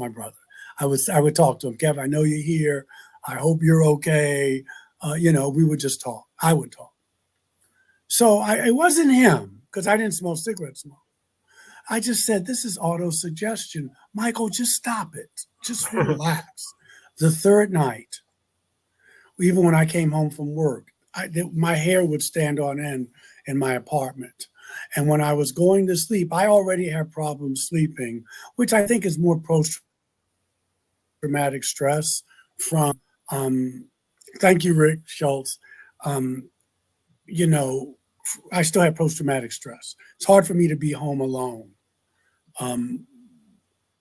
[SPEAKER 2] brother. I would talk to him. Kev, I know you're here. I hope you're okay. We would just talk. I would talk. So it wasn't him, because I didn't smell cigarette smoke. I just said, this is auto-suggestion. Michael, just stop it. Just relax. The third night, even when I came home from work, my hair would stand on end in my apartment. And when I was going to sleep, I already had problems sleeping, which I think is more post-traumatic stress from, thank you, Rick Schultz. I still have post-traumatic stress. It's hard for me to be home alone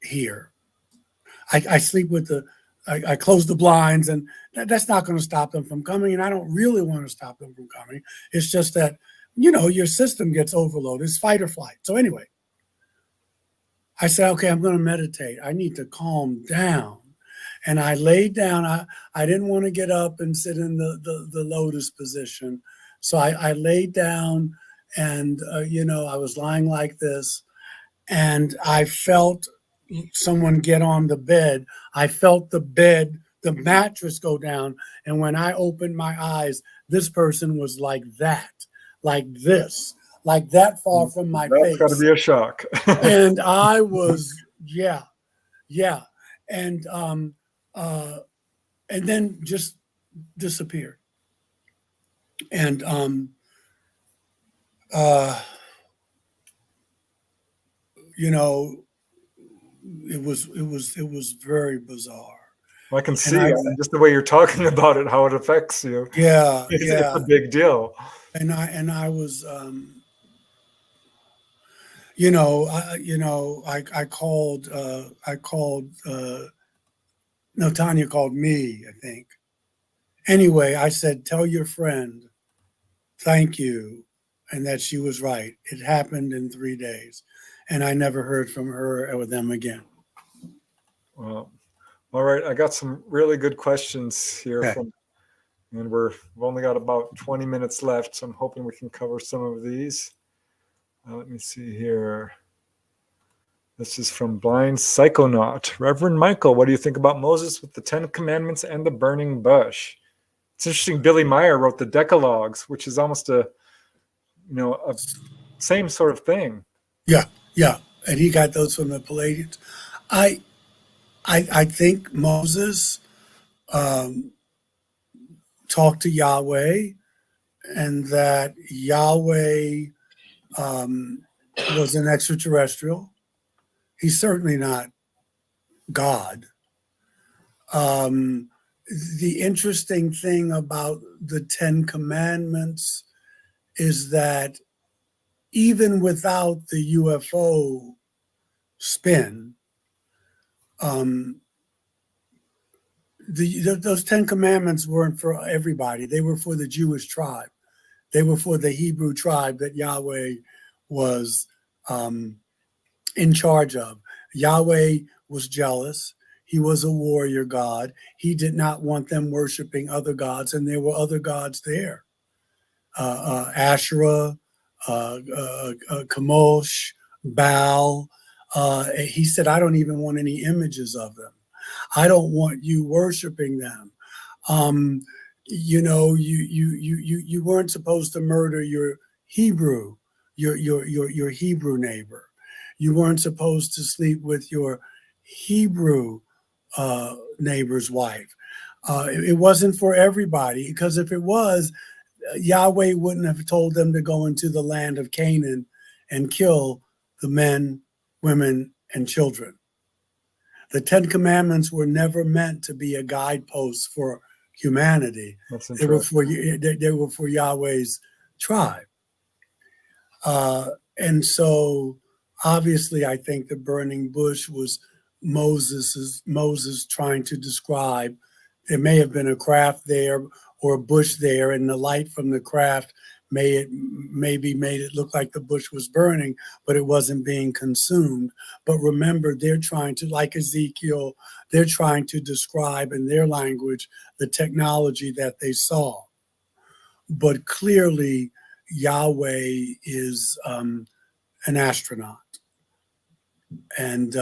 [SPEAKER 2] here. I sleep with I close the blinds, and that's not going to stop them from coming. And I don't really want to stop them from coming. It's just that, your system gets overloaded. It's fight or flight. So anyway, I said, okay, I'm going to meditate. I need to calm down. And I laid down. I didn't want to get up and sit in the lotus position. So I laid down, and, I was lying like this, and I felt someone get on the bed. I felt the mattress go down. And when I opened my eyes, this person was like that, like this, like that far from my face.
[SPEAKER 1] That's got to be a shock.
[SPEAKER 2] And I was, yeah. And then just disappeared. And it was very bizarre.
[SPEAKER 1] I can see just the way you're talking about it, how it affects you.
[SPEAKER 2] Yeah,
[SPEAKER 1] it's a big deal.
[SPEAKER 2] And I was, I called. No, Tanya called me, I think. Anyway, I said, tell your friend, thank you, and that she was right. It happened in 3 days, and I never heard from her or them again.
[SPEAKER 1] Well, all right. I got some really good questions here and we've only got about 20 minutes left, so I'm hoping we can cover some of these. Let me see here. This is from Blind Psychonaut. Reverend Michael, what do you think about Moses with the 10 Commandments and the burning bush? It's interesting. Billy Meyer wrote the Decalogues, which is almost a same sort of thing.
[SPEAKER 2] Yeah. And he got those from the Palladians. I think Moses talked to Yahweh, and that Yahweh was an extraterrestrial. He's certainly not God. The interesting thing about the 10 Commandments is that even without the UFO spin, those 10 commandments weren't for everybody. They were for the Jewish tribe. They were for the Hebrew tribe that Yahweh was in charge of. Yahweh was jealous. He was a warrior God. He did not want them worshiping other gods, and there were other gods there. Asherah, Chemosh, Baal. He said, I don't even want any images of them. I don't want you worshiping them. You know, you weren't supposed to murder your Hebrew neighbor. You weren't supposed to sleep with your Hebrew neighbor's wife. It wasn't for everybody, because if it was, Yahweh wouldn't have told them to go into the land of Canaan and kill the men, women, and children. The 10 Commandments were never meant to be a guidepost for humanity. They were for Yahweh's tribe. And so obviously I think the burning bush was Moses trying to describe, there may have been a craft there or a bush there, and the light from the craft maybe made it look like the bush was burning, but it wasn't being consumed. But remember, they're trying to, like Ezekiel, they're trying to describe in their language the technology that they saw. But clearly, Yahweh is an astronaut, and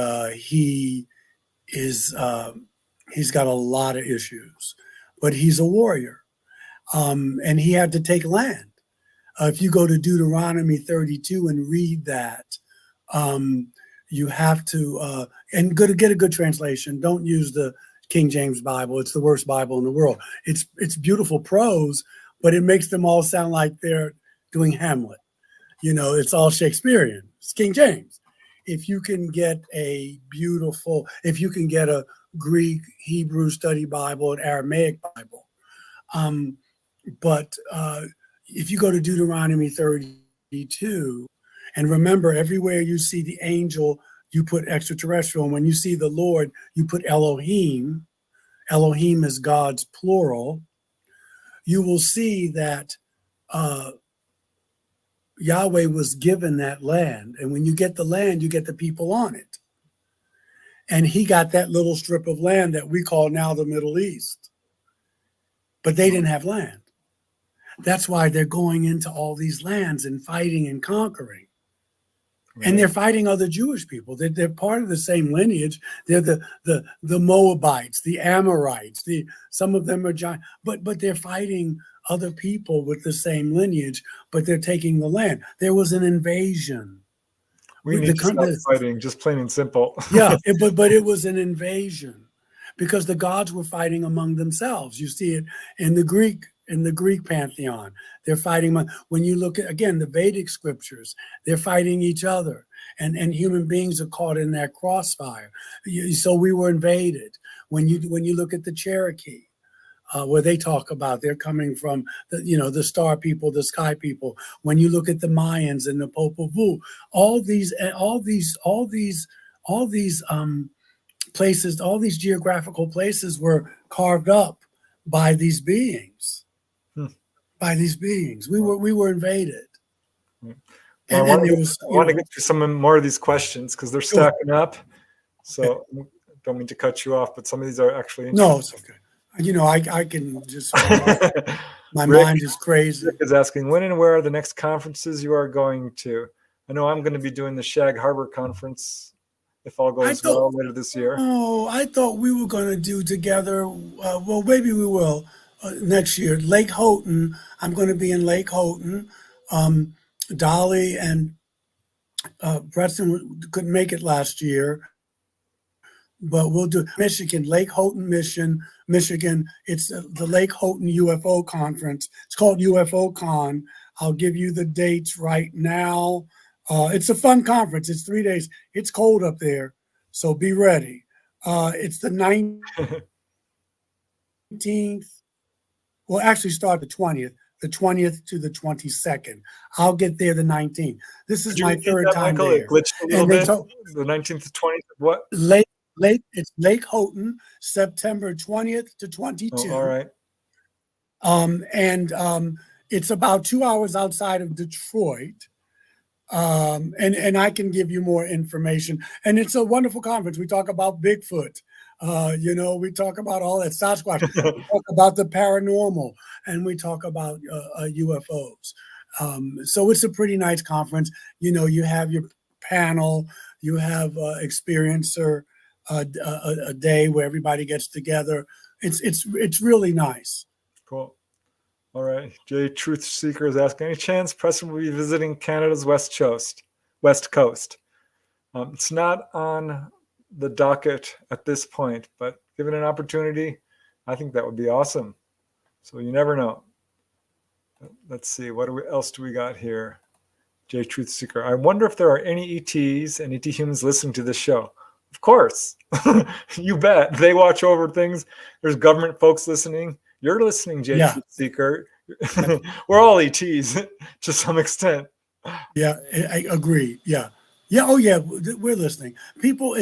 [SPEAKER 2] he's got a lot of issues, but he's a warrior, and he had to take land. If you go to Deuteronomy 32 and read that, you have to, and get a good translation. Don't use the King James Bible. It's the worst Bible in the world. It's beautiful prose, but it makes them all sound like they're doing Hamlet. You know, it's all Shakespearean. It's King James. If you can get a Greek, Hebrew study Bible, an Aramaic Bible, but if you go to Deuteronomy 32, and remember, everywhere you see the angel, you put extraterrestrial. And when you see the Lord, you put Elohim. Elohim is God's plural. You will see that Yahweh was given that land. And when you get the land, you get the people on it. And he got that little strip of land that we call now the Middle East. But they didn't have land. That's why they're going into all these lands and fighting and conquering. Right. And they're fighting other Jewish people. They're part of the same lineage. They're the Moabites, the Amorites. Some of them are giant, but they're fighting other people with the same lineage, but they're taking the land. There was an invasion.
[SPEAKER 1] We need to stop fighting, just plain and simple.
[SPEAKER 2] Yeah, but it was an invasion because the gods were fighting among themselves. You see it in the Greek pantheon. They're fighting. When you look at, again, the Vedic scriptures, they're fighting each other, and human beings are caught in that crossfire. So we were invaded. When you look at the Cherokee, where they talk about they're coming from the star people, the sky people. When you look at the Mayans and the Popol Vuh, all these places, all these geographical places were carved up by these beings. By these beings, we were invaded.
[SPEAKER 1] Well, I want to get to some more of these questions because they're stacking up. So I don't mean to cut you off, but some of these are actually interesting.
[SPEAKER 2] No, it's okay. I can just, my mind is crazy.
[SPEAKER 1] Rick is asking, when and where are the next conferences you are going to? I know I'm going to be doing the Shag Harbor conference, if all goes well, later this year. Oh,
[SPEAKER 2] I thought we were going to do together. Well, maybe we will next year. Lake Houghton. I'm going to be in Lake Houghton. Dolly and Preston couldn't make it last year. But we'll do Michigan, Lake Houghton, Michigan. It's the Lake Houghton UFO conference. It's called UFO Con. I'll give you the dates right now. It's a fun conference. It's 3 days. It's cold up there, so be ready. It's the 19th. Well, actually start the 20th. the 20th to the 22nd. I'll get there the 19th. This is
[SPEAKER 1] Could you
[SPEAKER 2] my
[SPEAKER 1] repeat
[SPEAKER 2] third
[SPEAKER 1] that,
[SPEAKER 2] time
[SPEAKER 1] Michael? It
[SPEAKER 2] there.
[SPEAKER 1] glitched a little
[SPEAKER 2] And they
[SPEAKER 1] bit.
[SPEAKER 2] told
[SPEAKER 1] The 19th to 20th of what?
[SPEAKER 2] it's Lake Houghton, September 20th to 22.
[SPEAKER 1] Oh, all right.
[SPEAKER 2] It's about 2 hours outside of Detroit. And I can give you more information. And it's a wonderful conference. We talk about Bigfoot. We talk about all that Sasquatch. We talk about the paranormal, and we talk about UFOs. So it's a pretty nice conference. You have your panel, you have experiencer a day where everybody gets together. It's really nice.
[SPEAKER 1] Cool. All right. Jay Truth Seeker is asking, any chance Preston will be visiting Canada's West Coast? It's not on the docket at this point, but given an opportunity, I think that would be awesome. So you never know. Let's see. What else do we got here? Jay Truth Seeker. I wonder if there are any ETs and ET humans listening to this show. Of course. You bet. They watch over things. There's government folks listening. You're listening, Jay Truth Seeker. We're all ETs to some extent.
[SPEAKER 2] Yeah, I agree. Yeah. Yeah. Oh, yeah. We're listening. People,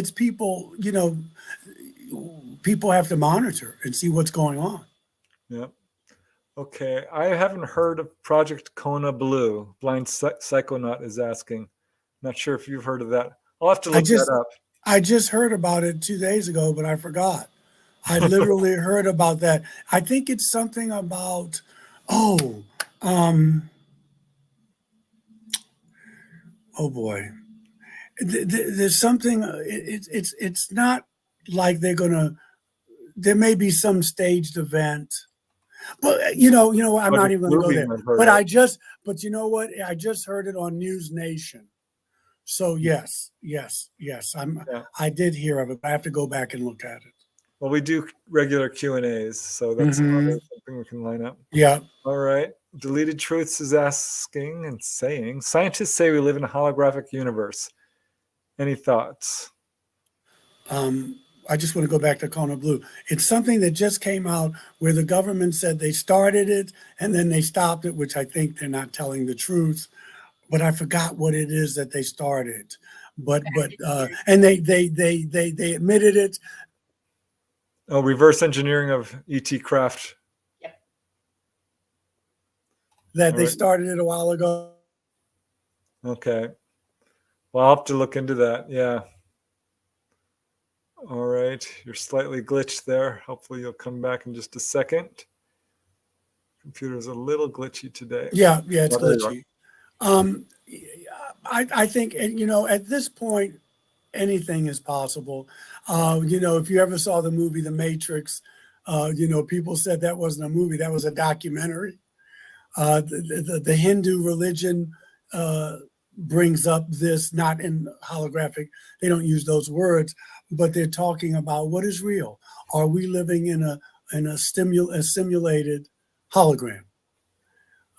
[SPEAKER 2] people have to monitor and see what's going on.
[SPEAKER 1] Yeah. Okay. I haven't heard of Project Kona Blue. Blind Psychonaut is asking. Not sure if you've heard of that. I'll have to look that up.
[SPEAKER 2] I just heard about it 2 days ago, but I forgot. I literally heard about that. I think it's something about, oh boy. There's something, it's not like there may be some staged event. But you know what, I'm not even going to go there. But you know what? I just heard it on News Nation. So yes. I did hear of it, but I have to go back and look at it.
[SPEAKER 1] Well, we do regular Q&As, so that's something we can line up.
[SPEAKER 2] Yeah.
[SPEAKER 1] All right. Deleted Truths is asking and saying, scientists say we live in a holographic universe. Any thoughts?
[SPEAKER 2] I just want to go back to Kona Blue. It's something that just came out where the government said they started it and then they stopped it, which I think they're not telling the truth. But I forgot what it is that they started. And they admitted it.
[SPEAKER 1] Oh, reverse engineering of ET craft.
[SPEAKER 3] Yep.
[SPEAKER 2] That they started it a while ago.
[SPEAKER 1] Okay. Well, I'll have to look into that. Yeah. All right. You're slightly glitched there. Hopefully you'll come back in just a second. Computer's a little glitchy today.
[SPEAKER 2] Yeah, it's glitchy. I think, at this point, anything is possible. If you ever saw the movie The Matrix, people said that wasn't a movie, that was a documentary. The Hindu religion brings up this, not in holographic, they don't use those words, but they're talking about what is real. Are we living in a simulated hologram?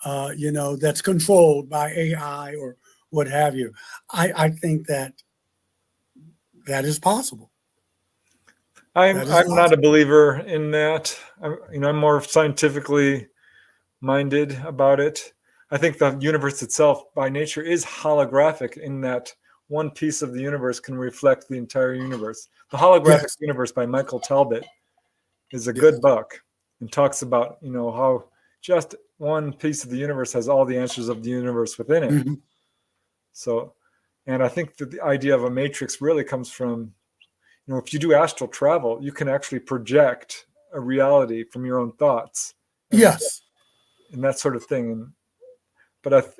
[SPEAKER 2] That's controlled by AI or what have you. I think that is possible.
[SPEAKER 1] I'm not a believer in that. I'm more scientifically minded about it. I think the universe itself by nature is holographic in that one piece of the universe can reflect the entire universe. The Holographic Universe by Michael Talbot is a good book and talks about, how just one piece of the universe has all the answers of the universe within it. Mm-hmm. So, and I think that the idea of a matrix really comes from, if you do astral travel, you can actually project a reality from your own thoughts. And that sort of thing. But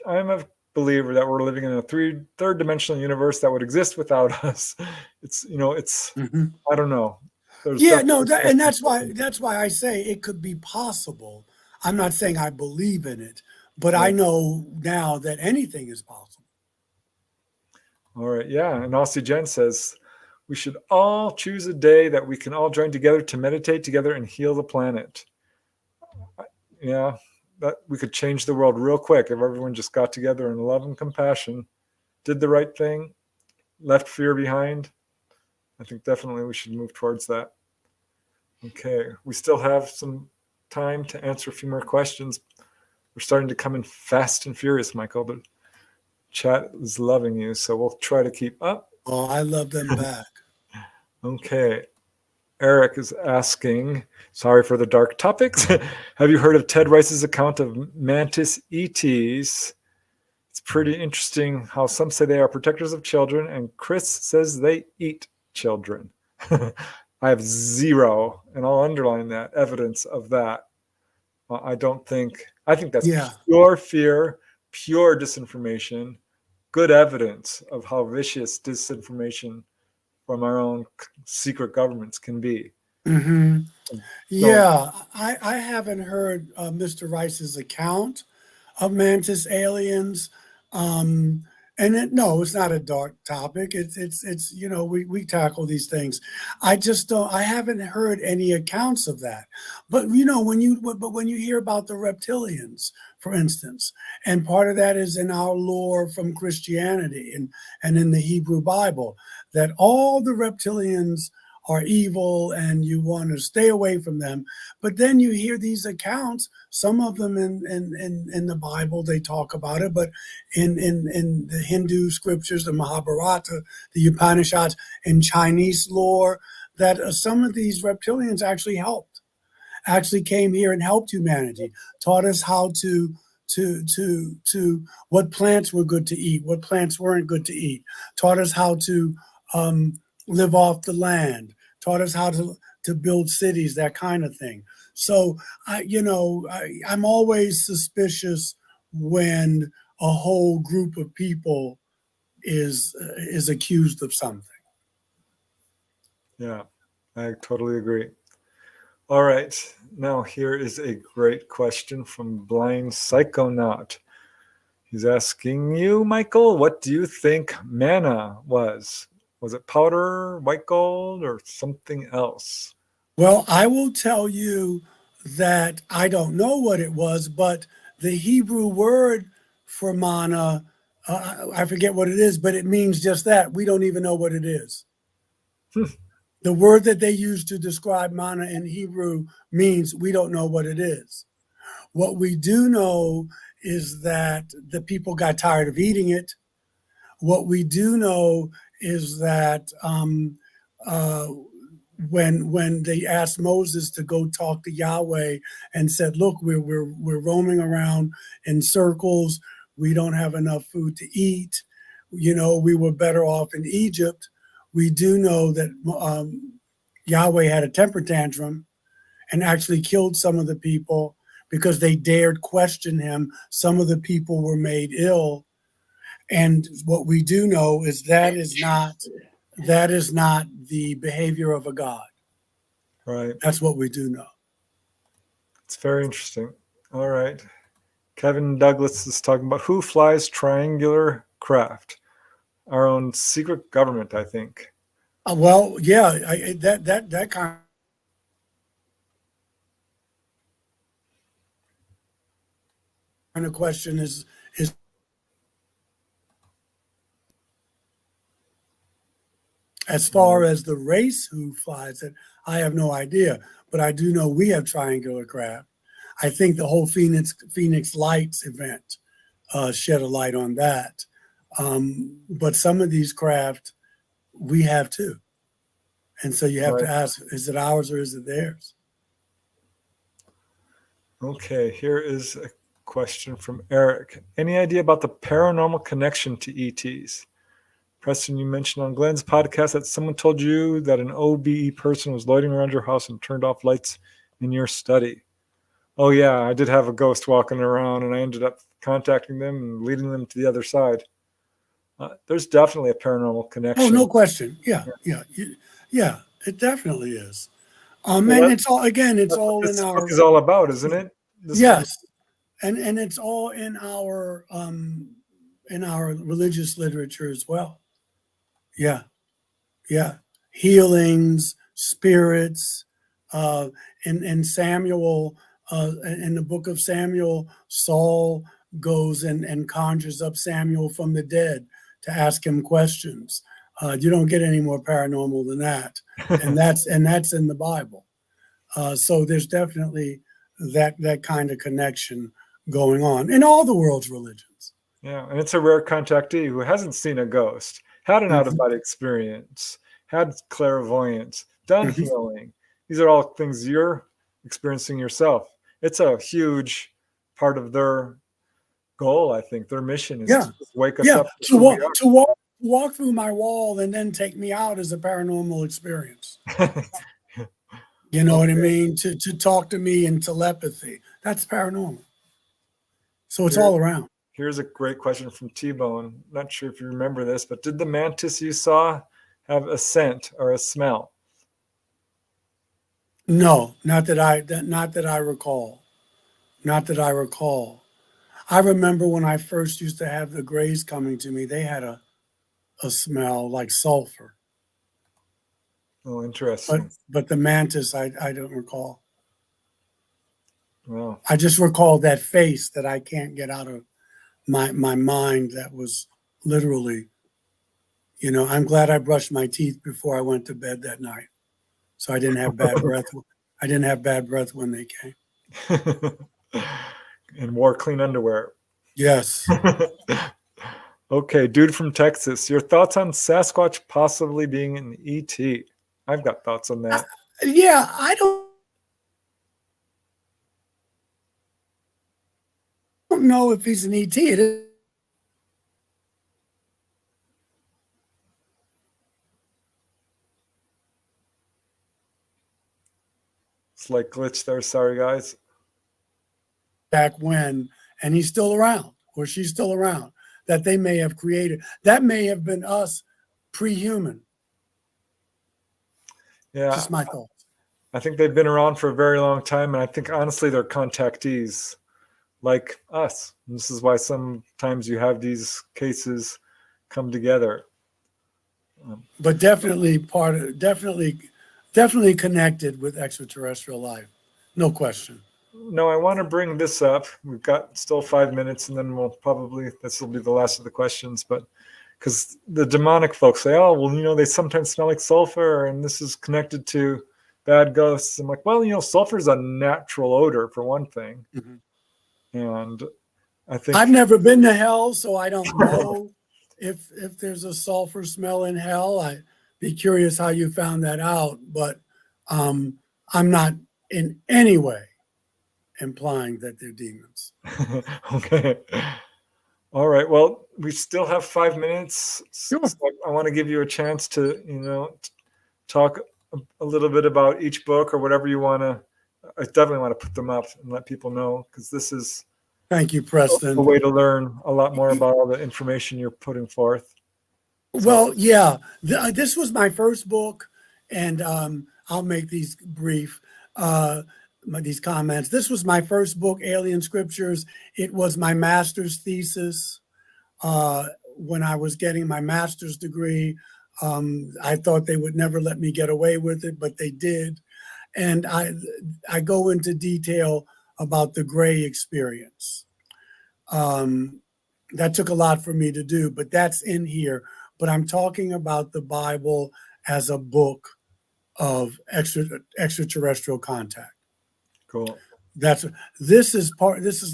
[SPEAKER 1] I'm a believer that we're living in a third dimensional universe that would exist without us. It's, I don't know.
[SPEAKER 2] And that's why I say it could be possible. I'm not saying I believe in it, but I know now that anything is possible.
[SPEAKER 1] All right. Yeah. And Aussie Jen says, we should all choose a day that we can all join together to meditate together and heal the planet. Yeah. That we could change the world real quick if everyone just got together in love and compassion, did the right thing, left fear behind. I think definitely we should move towards that. Okay. We still have some time to answer a few more questions. We're starting to come in fast and furious, Michael, but chat is loving you, so we'll try to keep up.
[SPEAKER 2] Oh, I love them back.
[SPEAKER 1] Okay. Eric is asking, sorry for the dark topics. Have you heard of Ted Rice's account of mantis ETs? It's pretty interesting how some say they are protectors of children, and Chris says they eat children. I have zero, and I'll underline that, evidence of that. I think that's pure fear, pure disinformation, good evidence of how vicious disinformation from our own secret governments can be.
[SPEAKER 2] Mm-hmm. Yeah, I haven't heard Mr. Rice's account of mantis aliens. No, it's not a dark topic. It's we tackle these things. I just don't. I haven't heard any accounts of that. But when you hear about the reptilians, for instance, and part of that is in our lore from Christianity and in the Hebrew Bible, that all the reptilians are evil and you want to stay away from them. But then you hear these accounts, some of them in the Bible, they talk about it, but in the Hindu scriptures, the Mahabharata, the Upanishads, in Chinese lore, that some of these reptilians actually came here and helped humanity, taught us how to what plants were good to eat, what plants weren't good to eat, taught us how to live off the land, taught us how to build cities, that kind of thing. So, I'm always suspicious when a whole group of people is accused of something.
[SPEAKER 1] Yeah, I totally agree. All right, now here is a great question from Blind Psychonaut. He's asking you, Michael, what do you think manna was? Was it powder, white gold, or something else?
[SPEAKER 2] Well, I will tell you that I don't know what it was, but the Hebrew word for manna, I forget what it is, but it means just that. We don't even know what it is. The word that they use to describe manna in Hebrew means we don't know what it is. What we do know is that the people got tired of eating it. What we do know is that when they asked Moses to go talk to Yahweh and said, "Look, we're roaming around in circles. We don't have enough food to eat. We were better off in Egypt." We do know that Yahweh had a temper tantrum and actually killed some of the people because they dared question him. Some of the people were made ill. And what we do know is that is not the behavior of a god.
[SPEAKER 1] Right.
[SPEAKER 2] That's what we do know.
[SPEAKER 1] It's very interesting. All right. Kevin Douglas is talking about who flies triangular craft. Our own secret government, I think.
[SPEAKER 2] Well, yeah, that kind of question is as far as the race who flies it, I have no idea, but I do know we have triangular craft. I think the whole Phoenix Lights event shed a light on that. But some of these craft we have too. And so you have to ask, is it ours or is it theirs?
[SPEAKER 1] Okay, here is a question from Eric. Any idea about the paranormal connection to ETs? Preston, you mentioned on Glenn's podcast that someone told you that an OBE person was loitering around your house and turned off lights in your study. Oh yeah, I did have a ghost walking around and I ended up contacting them and leading them to the other side. There's definitely a paranormal connection.
[SPEAKER 2] Oh, no question. Yeah, it definitely is. And it's all, again, it's all in our...
[SPEAKER 1] This book is all about, isn't it?
[SPEAKER 2] Yes, and it's all in our religious literature as well. Yeah. Healings, spirits. In Samuel, in the book of Samuel, Saul goes and conjures up Samuel from the dead to ask him questions. You don't get any more paranormal than that, and that's in the Bible. So there's definitely that kind of connection going on in all the world's religions.
[SPEAKER 1] Yeah, and it's a rare contactee who hasn't seen a ghost, had an out-of-body experience, had clairvoyance, done healing. These are all things you're experiencing yourself. It's a huge part of their goal, I think. Their mission is to just wake us up.
[SPEAKER 2] To walk through my wall and then take me out is a paranormal experience. You know what I mean? To talk to me in telepathy. That's paranormal. So it's all around.
[SPEAKER 1] Here's a great question from T-Bone. Not sure if you remember this, but did the mantis you saw have a scent or a smell?
[SPEAKER 2] No, not that I recall. Not that I recall. I remember when I first used to have the grays coming to me, they had a smell like sulfur.
[SPEAKER 1] Oh, interesting.
[SPEAKER 2] But the mantis, I don't recall.
[SPEAKER 1] Wow.
[SPEAKER 2] I just recall that face that I can't get out of my mind. That was literally, you know, I'm glad I brushed my teeth before I went to bed that night, so I didn't have bad breath. I didn't have bad breath when they came.
[SPEAKER 1] And wore clean underwear.
[SPEAKER 2] Yes.
[SPEAKER 1] Okay, dude from Texas, your thoughts on Sasquatch possibly being an ET? I've got thoughts on that.
[SPEAKER 2] Yeah, I don't know if he's an ET. It is.
[SPEAKER 1] Slight glitch there. Sorry, guys.
[SPEAKER 2] Back when, and he's still around, or she's still around, that they may have created. That may have been us pre-human.
[SPEAKER 1] Yeah.
[SPEAKER 2] Just my thoughts.
[SPEAKER 1] I think they've been around for a very long time, and I think honestly they're contactees like us. And this is why sometimes you have these cases come together.
[SPEAKER 2] But definitely definitely connected with extraterrestrial life. No question.
[SPEAKER 1] No, I want to bring this up. We've got still 5 minutes, and then this will be the last of the questions, but because the demonic folks say, oh, well, you know, they sometimes smell like sulfur, and this is connected to bad ghosts. I'm like, well, you know, sulfur is a natural odor for one thing. And I think
[SPEAKER 2] I've never been to hell, so I don't know if there's a sulfur smell in hell. I'd be curious how you found that out, but I'm not in any way implying that they're demons.
[SPEAKER 1] Okay. All right. Well, we still have 5 minutes.
[SPEAKER 2] Sure.
[SPEAKER 1] So I want to give you a chance to, you know, talk a little bit about each book or whatever you want to. I definitely want to put them up and let people know, because this is
[SPEAKER 2] Thank you, Preston.
[SPEAKER 1] a way to learn a lot more about all the information you're putting forth.
[SPEAKER 2] Well, yeah, this was my first book, and I'll make these brief, these comments. This was my first book, Alien Scriptures. It was my master's thesis when I was getting my master's degree. I thought they would never let me get away with it, but they did. And I go into detail about the gray experience. That took a lot for me to do, but that's in here. But I'm talking about the Bible as a book of extraterrestrial contact.
[SPEAKER 1] Cool.
[SPEAKER 2] This is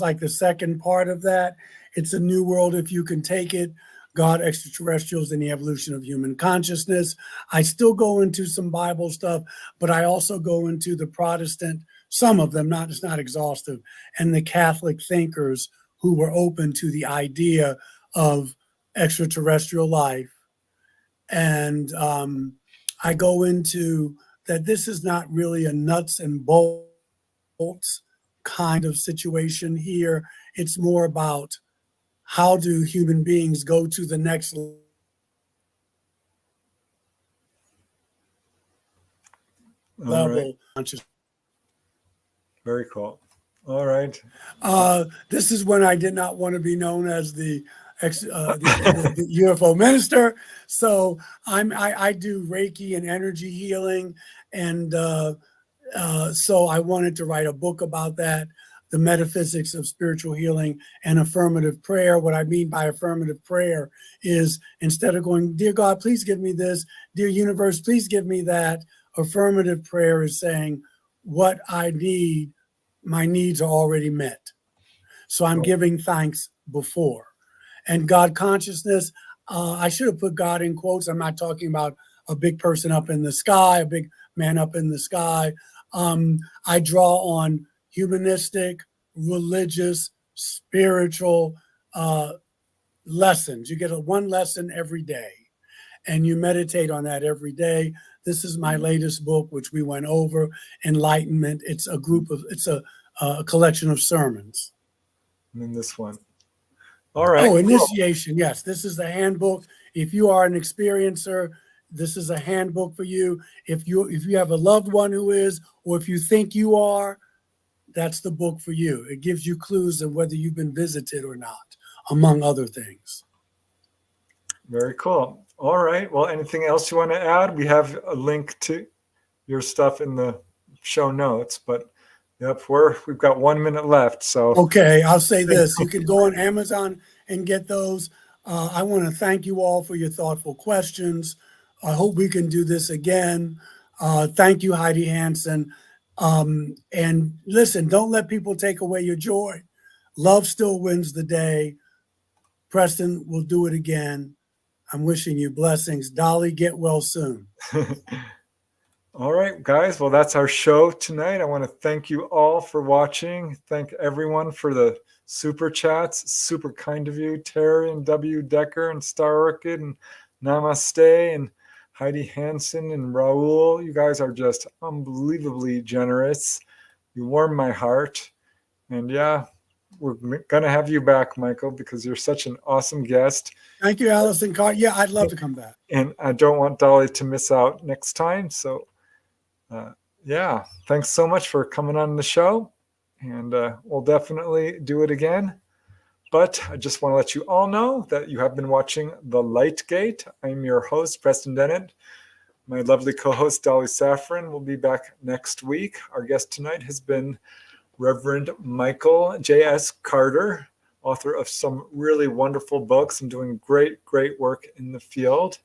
[SPEAKER 2] like the second part of that. It's a new world if you can take it. God, extraterrestrials, and the evolution of human consciousness. I still go into some Bible stuff, but I also go into the Protestant, some of them, it's not exhaustive, and the Catholic thinkers who were open to the idea of extraterrestrial life. And I go into that this is not really a nuts and bolts kind of situation here. It's more about how do human beings go to the next level? Right.
[SPEAKER 1] Very cool. All right.
[SPEAKER 2] This is when I did not want to be known as the UFO minister. So I do Reiki and energy healing. And so I wanted to write a book about that, the metaphysics of spiritual healing and affirmative prayer. What I mean by affirmative prayer is, instead of going, dear God, please give me this, dear universe, please give me that, affirmative prayer is saying, what I need, my needs are already met. So I'm giving thanks before. And God consciousness, I should have put God in quotes. I'm not talking about a big person up in the sky, a big man up in the sky. I draw on humanistic, religious, spiritual lessons. You get one lesson every day, and you meditate on that every day. This is my latest book, which we went over, Enlightenment. It's a collection of sermons.
[SPEAKER 1] And then this one. All right.
[SPEAKER 2] Oh, initiation. Yes, this is the handbook. If you are an experiencer, this is a handbook for you. If you have a loved one who is, or if you think you are, that's the book for you. It gives you clues of whether you've been visited or not, among other things.
[SPEAKER 1] Very cool. All right. Well, anything else you want to add? We have a link to your stuff in the show notes, but yep, we've got 1 minute left. So
[SPEAKER 2] okay, I'll say this: you can go on Amazon and get those. I want to thank you all for your thoughtful questions. I hope we can do this again. Thank you, Heidi Hansen. And listen, don't let people take away your joy. Love still wins the day. Preston will do it again. I'm wishing you blessings. Dolly, get well soon.
[SPEAKER 1] All right, guys. Well, that's our show tonight. I want to thank you all for watching. Thank everyone for the super chats. Super kind of you, Terry and W. Decker and Star Orchid and Namaste and Heidi Hansen and Raul. You guys are just unbelievably generous. You warm my heart. And yeah, we're going to have you back, Michael, because you're such an awesome guest.
[SPEAKER 2] Thank you, Allison Carter. Yeah, I'd love to come back.
[SPEAKER 1] And I don't want Dolly to miss out next time. So yeah, thanks so much for coming on the show. And we'll definitely do it again. But I just want to let you all know that you have been watching The Light Gate. I'm your host, Preston Dennett. My lovely co-host, Dolly Safran, will be back next week. Our guest tonight has been Reverend Michael JS Carter, author of some really wonderful books and doing great, great work in the field.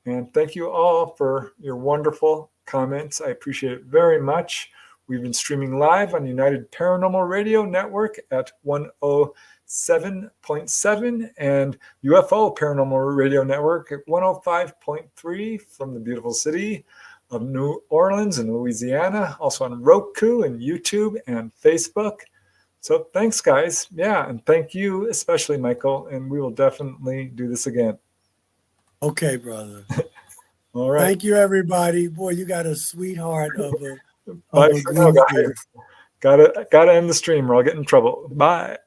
[SPEAKER 1] And thank you all for your wonderful comments. I appreciate it very much. We've been streaming live on United Paranormal Radio Network at 107.7 and UFO Paranormal Radio Network at 105.3 from the beautiful city of New Orleans in Louisiana, also on Roku and YouTube and Facebook. So thanks, guys. Yeah, and thank you, especially Michael, and we will definitely do this again.
[SPEAKER 2] Okay, brother.
[SPEAKER 1] All right.
[SPEAKER 2] Thank you, everybody. Boy, you got a sweetheart of a
[SPEAKER 1] Bye for now, guys. Gotta end the stream or I'll get in trouble. Bye.